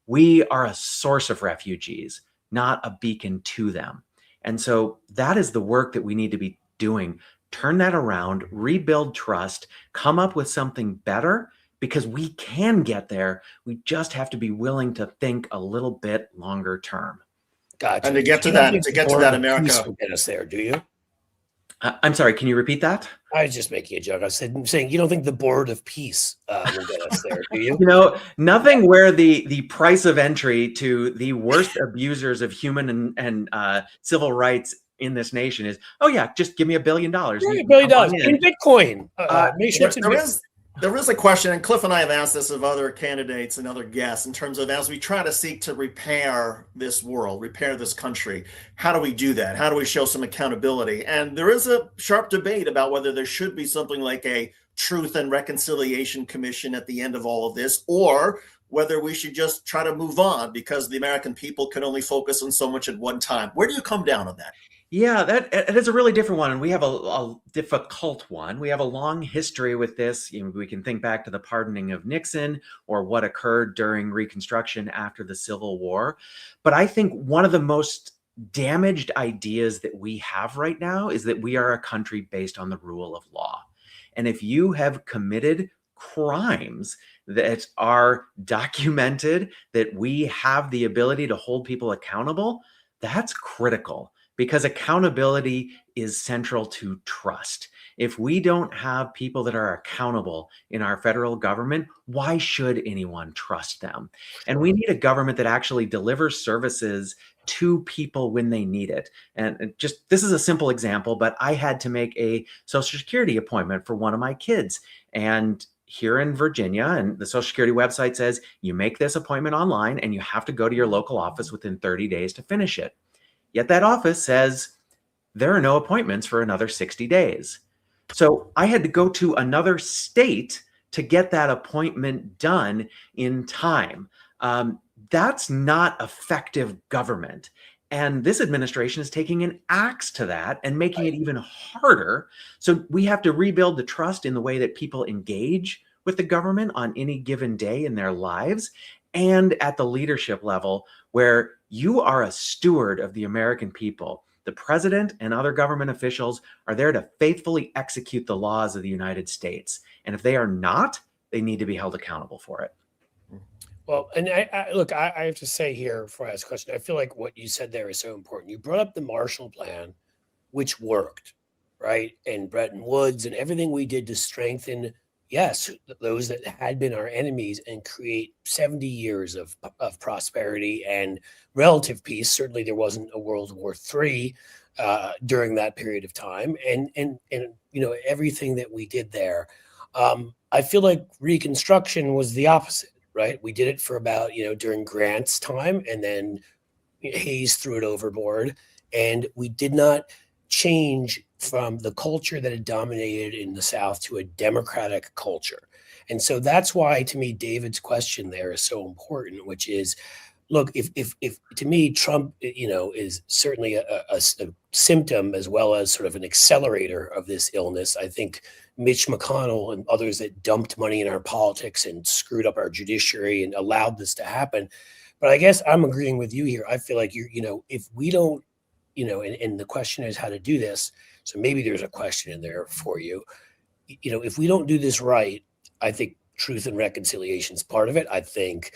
Speaker 3: we are a source of refugees, not a beacon to them. And so that is the work that we need to be doing. Turn that around, rebuild trust, come up with something better, because we can get there. We just have to be willing to think a little bit longer term.
Speaker 2: Gotcha.
Speaker 1: And to get to that America.
Speaker 2: Get us there, do you?
Speaker 3: I'm sorry, can you repeat that?
Speaker 2: I was just making a joke. I was saying, you don't think the Board of Peace will get us there, do you?
Speaker 3: Nothing where the price of entry to the worst abusers of human and civil rights in this nation is, oh yeah, just give me $1 billion.
Speaker 2: Right, $1 billion in Bitcoin. Make sure it's in Bitcoin.
Speaker 1: There is a question, and Cliff and I have asked this of other candidates and other guests, in terms of, as we try to seek to repair this world, repair this country, how do we do that? How do we show some accountability? And there is a sharp debate about whether there should be something like a Truth and Reconciliation Commission at the end of all of this, or whether we should just try to move on because the American people can only focus on so much at one time. Where do you come down on that?
Speaker 3: Yeah, that is a really different one. And we have a difficult one. We have a long history with this. We can think back to the pardoning of Nixon or what occurred during Reconstruction after the Civil War. But I think one of the most damaged ideas that we have right now is that we are a country based on the rule of law. And if you have committed crimes that are documented, that we have the ability to hold people accountable, that's critical. because accountability is central to trust. If we don't have people that are accountable in our federal government, why should anyone trust them? And we need a government that actually delivers services to people when they need it. And just, this is a simple example, but I had to make a Social Security appointment for one of my kids. And here in Virginia, and the Social Security website says you make this appointment online and you have to go to your local office within 30 days to finish it. Yet that office says there are no appointments for another 60 days. So I had to go to another state to get that appointment done in time. That's not effective government. And this administration is taking an axe to that and making it even harder. So we have to rebuild the trust in the way that people engage with the government on any given day in their lives, and at the leadership level, where you are a steward of the American people. The president and other government officials are there to faithfully execute the laws of the United States. And if they are not, they need to be held accountable for it.
Speaker 2: Well, and I have to say here before I ask a question, I feel like what you said there is so important. You brought up the Marshall Plan, which worked, right? And Bretton Woods and everything we did to strengthen, yes, those that had been our enemies and create 70 years of prosperity and relative peace. Certainly there wasn't a World War III during that period of time. And you know, everything that we did there. I feel like Reconstruction was the opposite, right? We did it for about, you know, during Grant's time, and then Hayes threw it overboard. And we did not change from the culture that had dominated in the South to a democratic culture. And so that's why, to me, David's question there is so important, which is, look, if to me, Trump, you know, is certainly a symptom as well as sort of an accelerator of this illness. I think Mitch McConnell and others that dumped money in our politics and screwed up our judiciary and allowed this to happen. But I guess I'm agreeing with you here. I feel like you know, if we don't, you know, and the question is how to do this. So maybe there's a question in there for you. You know, if we don't do this right, I think truth and reconciliation is part of it. I think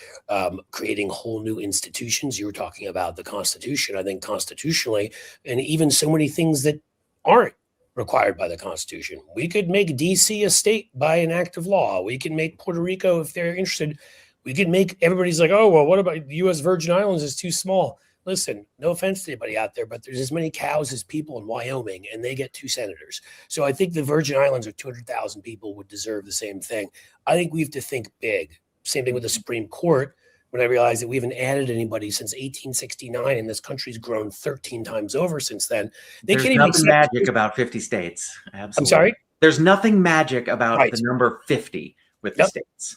Speaker 2: creating whole new institutions. You were talking about the Constitution. I think constitutionally, and even so many things that aren't required by the Constitution. We could make DC a state by an act of law. We can make Puerto Rico, if they're interested. We could make, everybody's like, oh, well, what about the U.S. Virgin Islands is too small. Listen, no offense to anybody out there, but there's as many cows as people in Wyoming, and they get 2 senators. So I think the Virgin Islands with 200,000 people would deserve the same thing. I think we have to think big. Same thing with the Supreme Court. When I realized that we haven't added anybody since 1869, and this country's grown 13 times over since then.
Speaker 3: There's nothing magic about 50 states. Absolutely.
Speaker 2: I'm sorry?
Speaker 3: There's nothing magic about the number 50 with the states.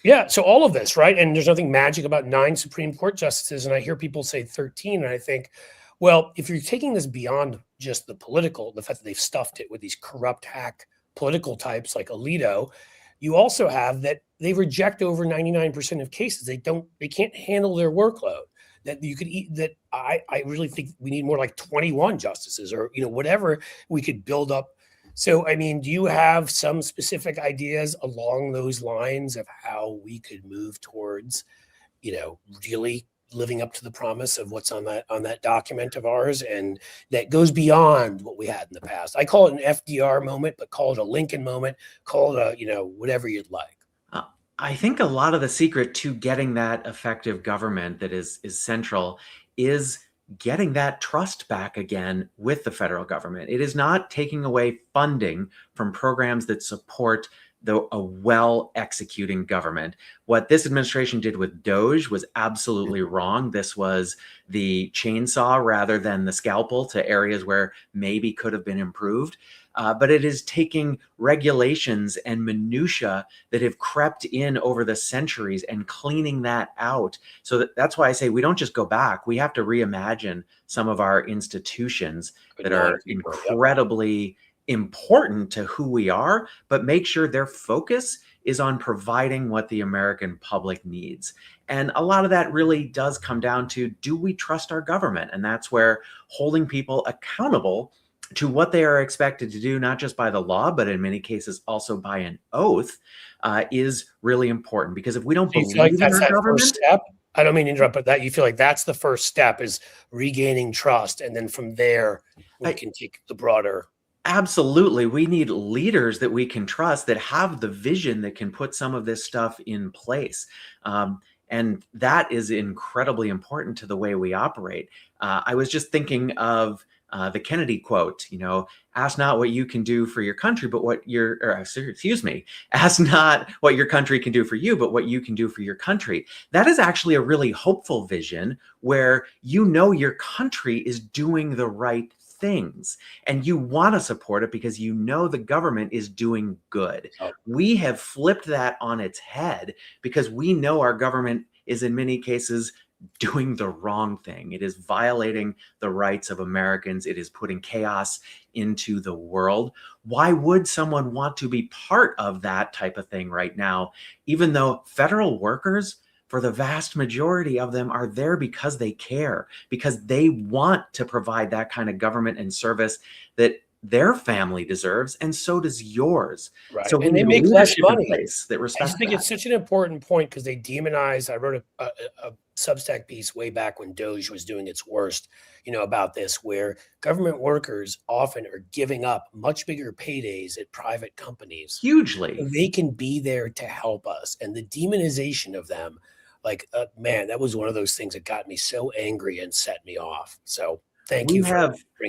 Speaker 2: Yeah, so all of this, right? And there's nothing magic about 9 Supreme Court justices. And I hear people say 13, and I think, well, if you're taking this beyond just the political, the fact that they've stuffed it with these corrupt hack political types like Alito, you also have that they reject over 99% of cases. They can't handle their workload. That you could eat that. I really think we need more like 21 justices, or, you know, whatever we could build up. So, I mean, do you have some specific ideas along those lines of how we could move towards, you know, really living up to the promise of what's on that document of ours, and that goes beyond what we had in the past? I call it an FDR moment, but call it a Lincoln moment, call it a, you know, whatever you'd like.
Speaker 3: I think a lot of the secret to getting that effective government that is central is getting that trust back again with the federal government. It is not taking away funding from programs that support a well-executing government. What this administration did with DOGE was absolutely wrong. This was the chainsaw rather than the scalpel to areas where maybe could have been improved. But it is taking regulations and minutia that have crept in over the centuries and cleaning that out. So that's why I say we don't just go back. We have to reimagine some of our institutions that are incredibly important to who we are, but make sure their focus is on providing what the American public needs. And a lot of that really does come down to, do we trust our government? And that's where holding people accountable to what they are expected to do, not just by the law, but in many cases also by an oath, is really important. Because if we don't believe in our government,
Speaker 2: I don't mean to interrupt, but that you feel like that's the first step is regaining trust. And then from there, we can take the broader.
Speaker 3: Absolutely. We need leaders that we can trust that have the vision that can put some of this stuff in place. And that is incredibly important to the way we operate. I was just thinking of the Kennedy quote, ask not what you can do for your country, but ask not what your country can do for you, but what you can do for your country. That is actually a really hopeful vision where your country is doing the right things and you want to support it because the government is doing good.
Speaker 2: Oh.
Speaker 3: We have flipped that on its head because we know our government is in many cases doing the wrong thing. It is violating the rights of Americans. It is putting chaos into the world. Why would someone want to be part of that type of thing right now, even though federal workers, for the vast majority of them, are there because they care, because they want to provide that kind of government and service that their family deserves, and so does yours.
Speaker 2: Right.
Speaker 3: So
Speaker 2: and they make less money.
Speaker 3: That
Speaker 2: I just think it's such an important point because they demonize. I wrote a Substack piece way back when Doge was doing its worst, about this, where government workers often are giving up much bigger paydays at private companies.
Speaker 3: Hugely.
Speaker 2: So they can be there to help us. And the demonization of them, man, that was one of those things that got me so angry and set me off. So thank you.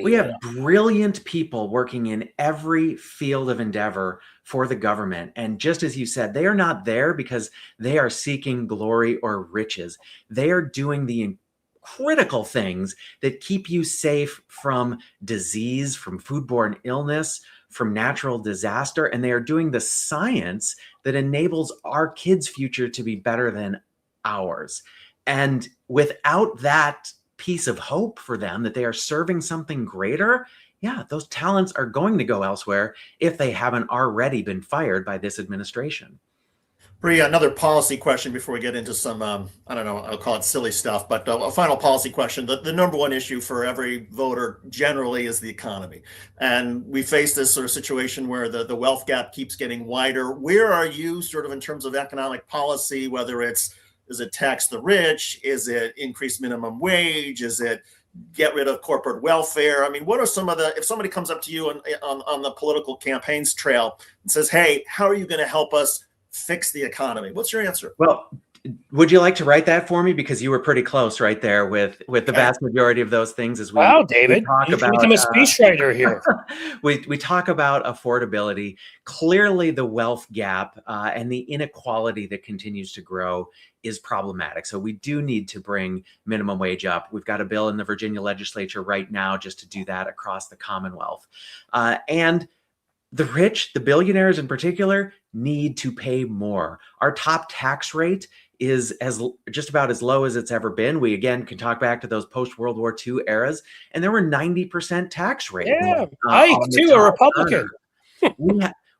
Speaker 3: We have brilliant people working in every field of endeavor for the government. And just as you said, they are not there because they are seeking glory or riches. They are doing the critical things that keep you safe from disease, from foodborne illness, from natural disaster. And they are doing the science that enables our kids' future to be better than ours. And without that piece of hope for them that they are serving something greater, those talents are going to go elsewhere if they haven't already been fired by this administration.
Speaker 1: Bree, another policy question before we get into some, I don't know, I'll call it silly stuff, but a final policy question. The number one issue for every voter generally is the economy. And we face this sort of situation where the wealth gap keeps getting wider. Where are you sort of in terms of economic policy, whether is it tax the rich? Is it increase minimum wage? Is it get rid of corporate welfare? I mean, what are some of if somebody comes up to you on the political campaigns trail and says, hey, how are you going to help us fix the economy? What's your answer?
Speaker 3: Well, would you like to write that for me? Because you were pretty close right there with the vast majority of those things. As
Speaker 2: wow, David,
Speaker 3: talk about,
Speaker 2: become a speechwriter here.
Speaker 3: we talk about affordability. Clearly, the wealth gap and the inequality that continues to grow is problematic. So we do need to bring minimum wage up. We've got a bill in the Virginia legislature right now just to do that across the Commonwealth. And the rich, the billionaires in particular, need to pay more. Our top tax rate is just about as low as it's ever been. We again can talk back to those post-World War II eras, and there were 90% tax rates.
Speaker 2: Yeah, Ike too, a Republican.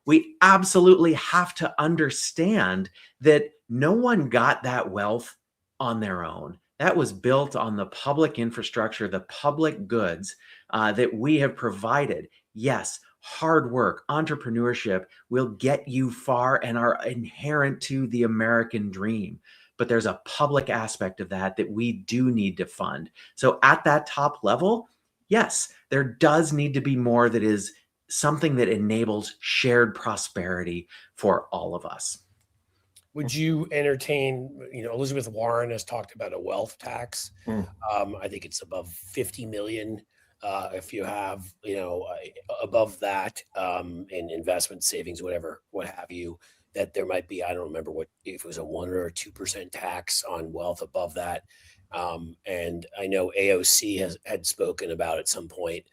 Speaker 3: We absolutely have to understand that no one got that wealth on their own. That was built on the public infrastructure, the public goods that we have provided. Yes, hard work, entrepreneurship will get you far and are inherent to the American dream. But there's a public aspect of that we do need to fund. So at that top level, yes, there does need to be more that is something that enables shared prosperity for all of us.
Speaker 2: Would you entertain, Elizabeth Warren has talked about a wealth tax. I think it's above 50 million. If you have, above that in investment savings, what have you, that there might be, I don't remember if it was a 1 or 2% tax on wealth above that. And I know AOC had spoken about at some point,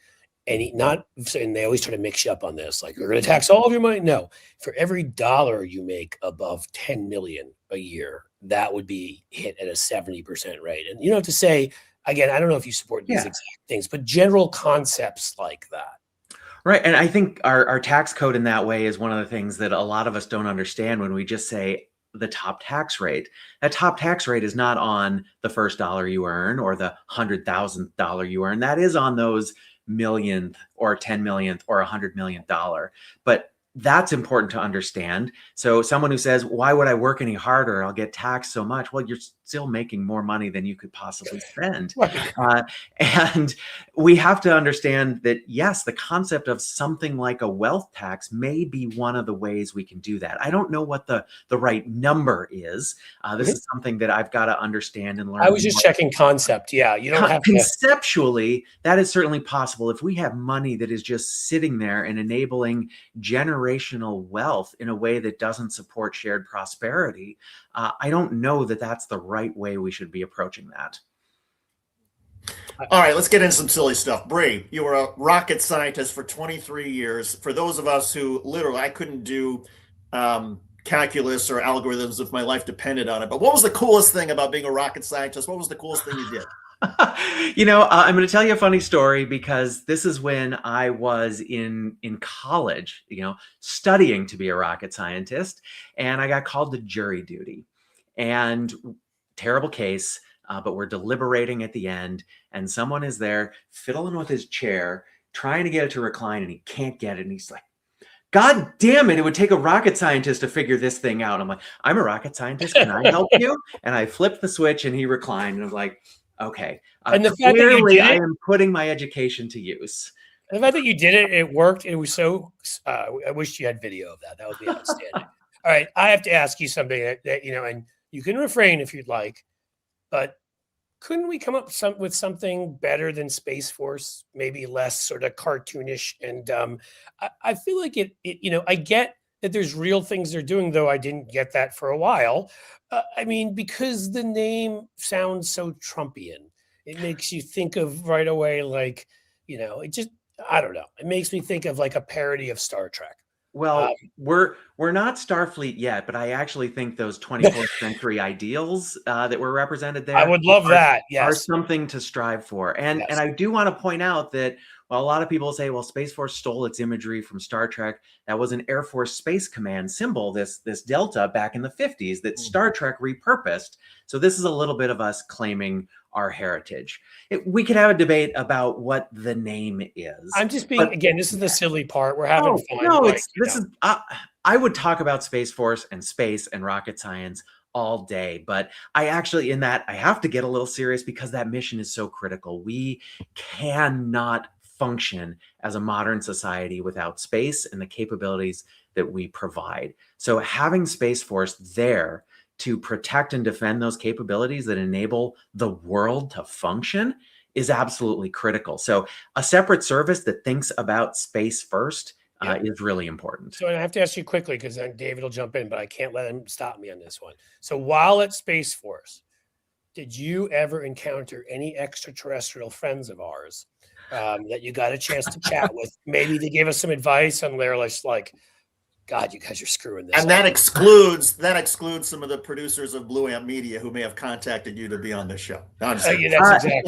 Speaker 2: and they always try to mix you up on this. Like, you're going to tax all of your money. No, for every dollar you make above 10 million a year, that would be hit at a 70% rate. And you don't have to say, again, I don't know if you support these exact things, but general concepts like that.
Speaker 3: Right. And I think our tax code in that way is one of the things that a lot of us don't understand when we just say the top tax rate. That top tax rate is not on the first dollar you earn or the $100,000 you earn. That is on those millionth or 10 millionth or $100 million. But that's important to understand. So someone who says, why would I work any harder? I'll get taxed so much. Well, you're still making more money than you could possibly spend.
Speaker 2: Right.
Speaker 3: And we have to understand that, yes, the concept of something like a wealth tax may be one of the ways we can do that. I don't know what the right number is. This is something that I've got to understand and learn.
Speaker 2: I was just checking concept. Yeah, you don't have to.
Speaker 3: Conceptually, that is certainly possible. If we have money that is just sitting there and enabling generational wealth in a way that doesn't support shared prosperity, I don't know that that's the right way we should be approaching that.
Speaker 1: All right, let's get into some silly stuff. Bree, you were a rocket scientist for 23 years. For those of us who literally, I couldn't do calculus or algorithms if my life depended on it. But what was the coolest thing about being a rocket scientist? What was the coolest thing you did?
Speaker 3: I'm going to tell you a funny story, because this is when I was in college, studying to be a rocket scientist, and I got called to jury duty. And terrible case, but we're deliberating at the end, and someone is there fiddling with his chair, trying to get it to recline, and he can't get it. And he's like, God damn it, it would take a rocket scientist to figure this thing out. I'm like, I'm a rocket scientist. Can I help you? And I flipped the switch and he reclined, and I was like, okay.
Speaker 2: And the fact that you
Speaker 3: clearly,
Speaker 2: did it,
Speaker 3: I am putting my education to use.
Speaker 2: the fact that you did it, it worked. It was so. I wish you had video of that. That would be outstanding. All right, I have to ask you something that and you can refrain if you'd like, but couldn't we come up with something better than Space Force? Maybe less sort of cartoonish. And I feel like it. I get that there's real things they're doing, though I didn't get that for a while. Because the name sounds so Trumpian. It makes you think of right away, like, it just, I don't know. It makes me think of like a parody of Star Trek.
Speaker 3: Well, we're not Starfleet yet, but I actually think those 24th century ideals that were represented there,
Speaker 2: I would love that. Yes,
Speaker 3: are something to strive for. And
Speaker 2: yes.
Speaker 3: and I do want to point out that while a lot of people say, well, Space Force stole its imagery from Star Trek, that was an Air Force Space Command symbol, this Delta back in the 50s that Star Trek repurposed. So this is a little bit of us claiming our heritage. We could have a debate about what the name is.
Speaker 2: I'm just being, again, this is the silly part. We're having fun.
Speaker 3: No, I would talk about Space Force and space and rocket science all day, but I actually, in that, I have to get a little serious, because that mission is so critical. We cannot function as a modern society without space and the capabilities that we provide. So having Space Force there to protect and defend those capabilities that enable the world to function is absolutely critical. So a separate service that thinks about space first is really important.
Speaker 2: So I have to ask you quickly, because then David will jump in, but I can't let him stop me on this one. So while at Space Force, did you ever encounter any extraterrestrial friends of ours that you got a chance to chat with? Maybe they gave us some advice on there, like, God, you guys are screwing this.
Speaker 1: And that excludes some of the producers of Blue Amp Media who may have contacted you to be on this show. No,
Speaker 2: that's exactly.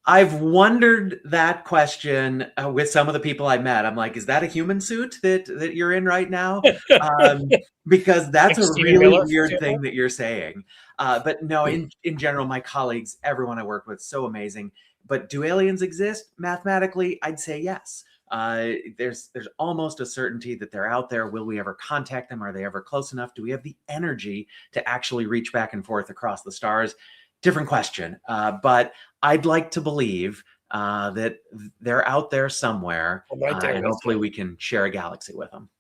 Speaker 3: I've wondered that question with some of the people I met. I'm like, is that a human suit that you're in right now? Because that's a really weird thing that you're saying. But no, in general, my colleagues, everyone I work with, so amazing. But do aliens exist? Mathematically, I'd say yes. There's almost a certainty that they're out there. Will we ever contact them? Are they ever close enough? Do we have the energy to actually reach back and forth across the stars? Different question. But I'd like to believe that they're out there somewhere, and hopefully we can share a galaxy with them.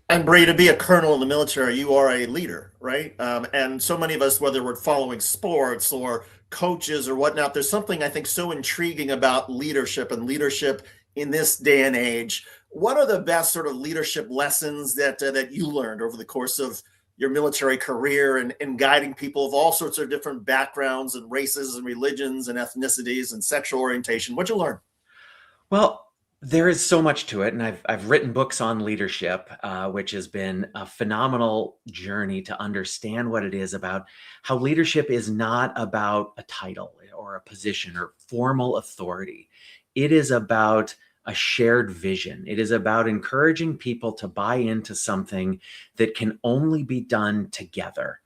Speaker 1: And Bree, to be a colonel in the military, you are a leader, right? And so many of us, whether we're following sports or coaches or whatnot, there's something I think so intriguing about leadership and leadership in this day and age. What are the best sort of leadership lessons that you learned over the course of your military career and guiding people of all sorts of different backgrounds and races and religions and ethnicities and sexual orientation? What'd you learn?
Speaker 3: Well, there is so much to it, and I've written books on leadership, which has been a phenomenal journey to understand what it is about how leadership is not about a title or a position or formal authority. It is about a shared vision. It is about encouraging people to buy into something that can only be done together.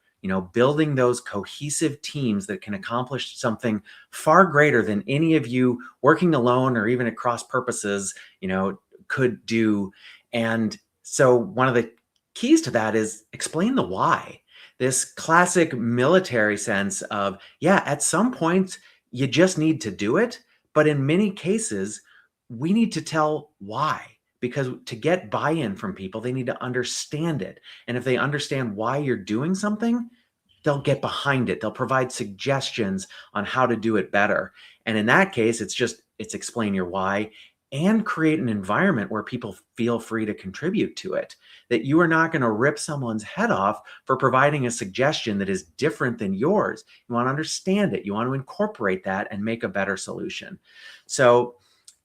Speaker 3: Building those cohesive teams that can accomplish something far greater than any of you working alone or even at cross purposes, could do. And So one of the keys to that is explain the why. This classic military sense of, yeah, at some point you just need to do it. But in many cases, we need to tell why. Because to get buy-in from people, they need to understand it. And if they understand why you're doing something, they'll get behind it. They'll provide suggestions on how to do it better. And in that case, it's explain your why and create an environment where people feel free to contribute to it. That you are not going to rip someone's head off for providing a suggestion that is different than yours. You want to understand it. You want to incorporate that and make a better solution. So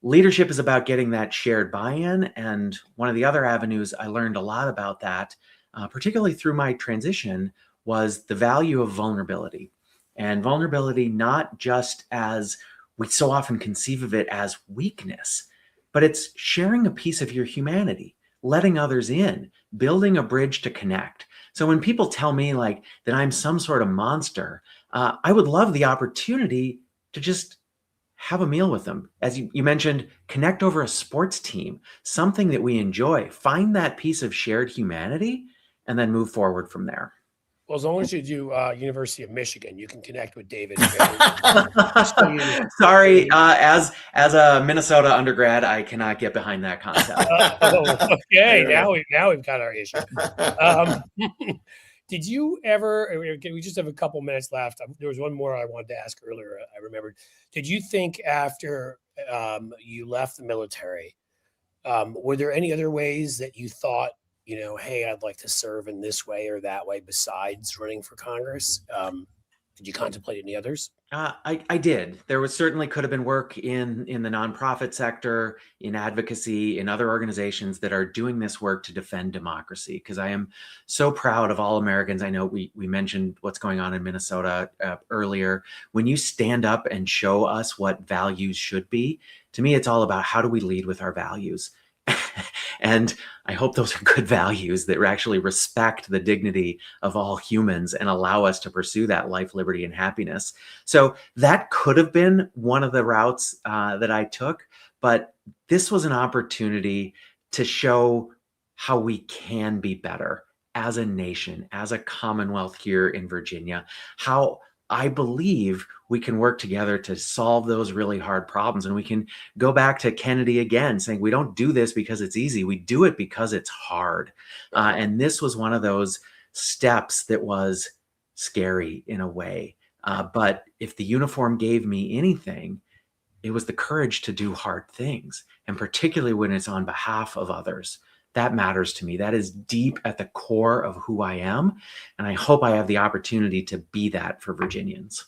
Speaker 3: leadership is about getting that shared buy-in. And one of the other avenues I learned a lot about that, particularly through my transition, was the value of vulnerability. And vulnerability, not just as we so often conceive of it as weakness, but it's sharing a piece of your humanity, letting others in, building a bridge to connect. So when people tell me like that I'm some sort of monster, I would love the opportunity to just have a meal with them. As you mentioned, connect over a sports team, something that we enjoy, find that piece of shared humanity, and then move forward from there.
Speaker 2: Well, as long as you do University of Michigan, you can connect with David. So you know.
Speaker 3: Sorry, as a Minnesota undergrad, I cannot get behind that concept.
Speaker 2: Okay. Now we've got our issue. Did you ever? We just have a couple minutes left. There was one more I wanted to ask earlier. I remembered. Did you think after you left the military, were there any other ways that you thought, hey, I'd like to serve in this way or that way besides running for Congress? Did you contemplate any others?
Speaker 3: I did. There was certainly could have been work in the nonprofit sector, in advocacy, in other organizations that are doing this work to defend democracy. Because I am so proud of all Americans. I know we mentioned what's going on in Minnesota earlier. When you stand up and show us what values should be, to me, it's all about how do we lead with our values. And I hope those are good values that actually respect the dignity of all humans and allow us to pursue that life, liberty, and happiness. So that could have been one of the routes that I took, but this was an opportunity to show how we can be better as a nation, as a Commonwealth here in Virginia, how I believe we can work together to solve those really hard problems. And we can go back to Kennedy again, saying we don't do this because it's easy. We do it because it's hard. And this was one of those steps that was scary in a way. But if the uniform gave me anything, it was the courage to do hard things. And particularly when it's on behalf of others. That matters to me. That is deep at the core of who I am. And I hope I have the opportunity to be that for Virginians.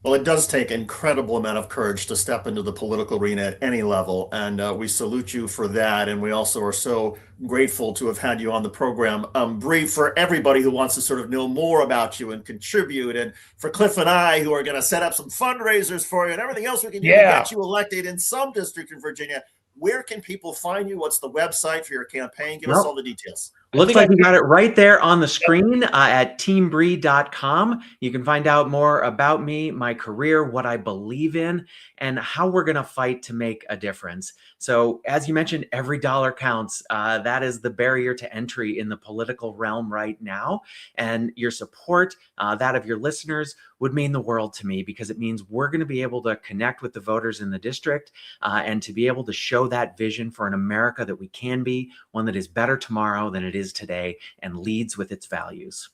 Speaker 1: Well, it does take an incredible amount of courage to step into the political arena at any level. And we salute you for that. And we also are so grateful to have had you on the program. Bree, for everybody who wants to sort of know more about you and contribute, and for Cliff and I, who are going to set up some fundraisers for you and everything else we can do to get you elected in some district in Virginia, where can people find you? What's the website for your campaign? Give us all the details.
Speaker 3: Looks like you got it right there on the screen at teambree.com. You can find out more about me, my career, what I believe in, and how we're going to fight to make a difference. So as you mentioned, every dollar counts. That is the barrier to entry in the political realm right now. And your support, that of your listeners, would mean the world to me, because it means we're going to be able to connect with the voters in the district and to be able to show that vision for an America that we can be, one that is better tomorrow than it is today and leads with its values.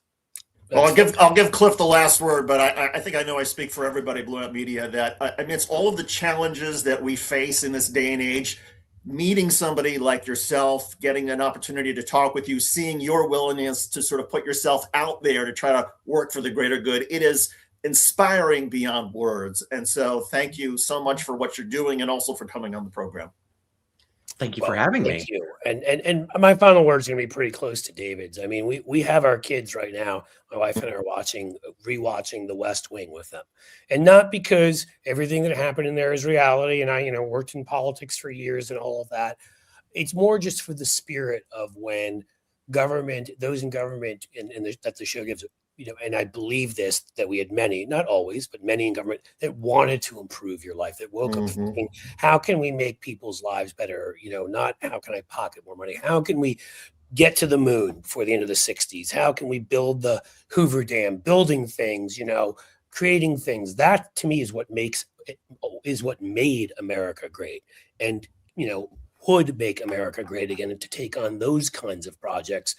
Speaker 1: Well, I'll give Cliff the last word, but I think I know I speak for everybody at Blue Up Media that amidst all of the challenges that we face in this day and age, meeting somebody like yourself, getting an opportunity to talk with you, seeing your willingness to sort of put yourself out there to try to work for the greater good, it is inspiring beyond words. And so thank you so much for what you're doing and also for coming on the program.
Speaker 3: Thank you for having me.
Speaker 2: Thank you. And my final word is going to be pretty close to David's. I mean, we have our kids right now. My wife and I are rewatching The West Wing with them. And not because everything that happened in there is reality. And I, worked in politics for years and all of that. It's more just for the spirit of when government, those in government, that the show gives and I believe this, that we had many, not always, but many in government that wanted to improve your life, that woke up
Speaker 1: Mhm.
Speaker 2: thinking, how can we make people's lives better? Not how can I pocket more money? How can we get to the moon before the end of the 60s? How can we build the Hoover Dam, building things, creating things? That to me is what made America great. And, would make America great again, and to take on those kinds of projects,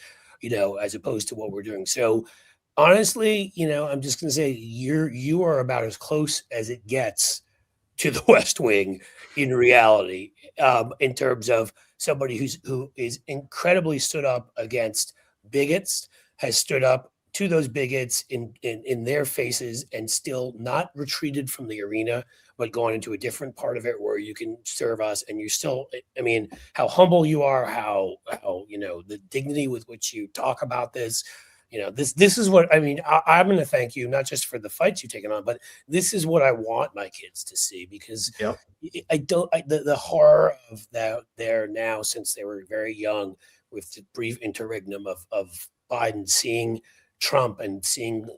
Speaker 2: as opposed to what we're doing. So honestly, I'm just going to say you are about as close as it gets to the West Wing in reality, in terms of somebody who is incredibly stood up against bigots, has stood up to those bigots in their faces, and still not retreated from the arena, but gone into a different part of it where you can serve us. And you still, I mean, how humble you are, how the dignity with which you talk about this. This is what I mean. I'm going to thank you not just for the fights you've taken on, but this is what I want my kids to see, because
Speaker 1: Yep.
Speaker 2: the horror of that there now, since they were very young, with the brief interregnum of Biden, seeing Trump and seeing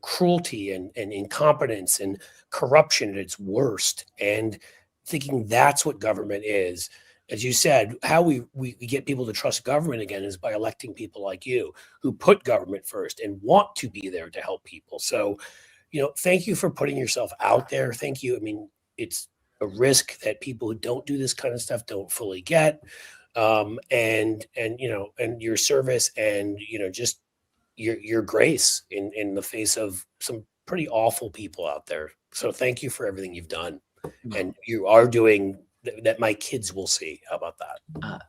Speaker 2: cruelty and incompetence and corruption at its worst, and thinking that's what government is. As you said, how we get people to trust government again is by electing people like you, who put government first and want to be there to help people. So, thank you for putting yourself out there. Thank you. I mean, it's a risk that people who don't do this kind of stuff don't fully get. And your service, and just your grace in the face of some pretty awful people out there. So thank you for everything you've done, and you are doing that my kids will see. How about that?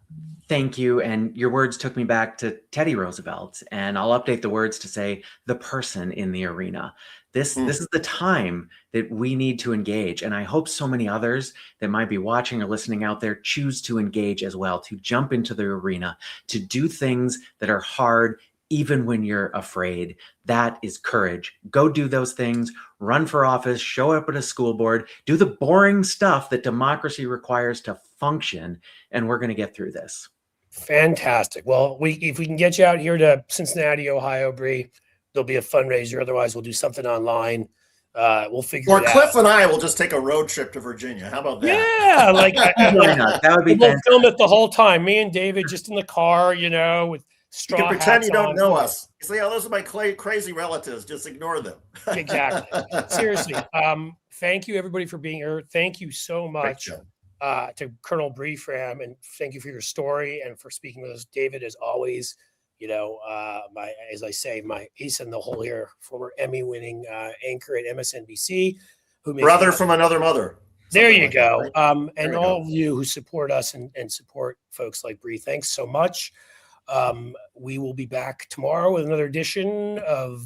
Speaker 3: Thank you. And your words took me back to Teddy Roosevelt, and I'll update the words to say the person in the arena. This is the time that we need to engage. And I hope so many others that might be watching or listening out there choose to engage as well, to jump into the arena, to do things that are hard, even when you're afraid. That is courage. Go do those things, run for office, show up at a school board, do the boring stuff that democracy requires to function. And we're going to get through this.
Speaker 2: Fantastic. Well, if we can get you out here to Cincinnati, Ohio, Bree, there'll be a fundraiser. Otherwise, we'll do something online. We'll figure
Speaker 1: Or
Speaker 2: it
Speaker 1: Cliff
Speaker 2: out.
Speaker 1: and I will just take a road trip to Virginia. How about that?
Speaker 2: Yeah,
Speaker 3: Why not? That would be
Speaker 2: we'll
Speaker 3: fantastic.
Speaker 2: film it the whole time. Me and David just in the car, with
Speaker 1: You
Speaker 2: straw
Speaker 1: can pretend
Speaker 2: hats
Speaker 1: you don't
Speaker 2: on.
Speaker 1: know us. You say, "Oh, those are my crazy relatives. Just ignore them."
Speaker 2: Exactly. Seriously. Thank you, everybody, for being here. Thank you so much to Colonel Bree Fram, and thank you for your story and for speaking with us, David. As always, as I say, my ace in the hole here, former Emmy-winning anchor at MSNBC, who makes
Speaker 1: Brother from another mother.
Speaker 2: There you go.
Speaker 1: Like that, right?
Speaker 2: And all of you who support us and support folks like Bree, thanks so much. We will be back tomorrow with another edition of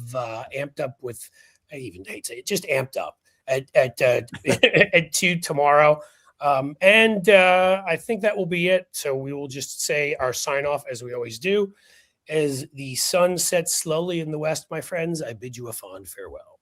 Speaker 2: Amped Up with, I even hate to say it, just Amped Up at 2 tomorrow. And I think that will be it. So we will just say our sign off as we always do. As the sun sets slowly in the west, my friends, I bid you a fond farewell.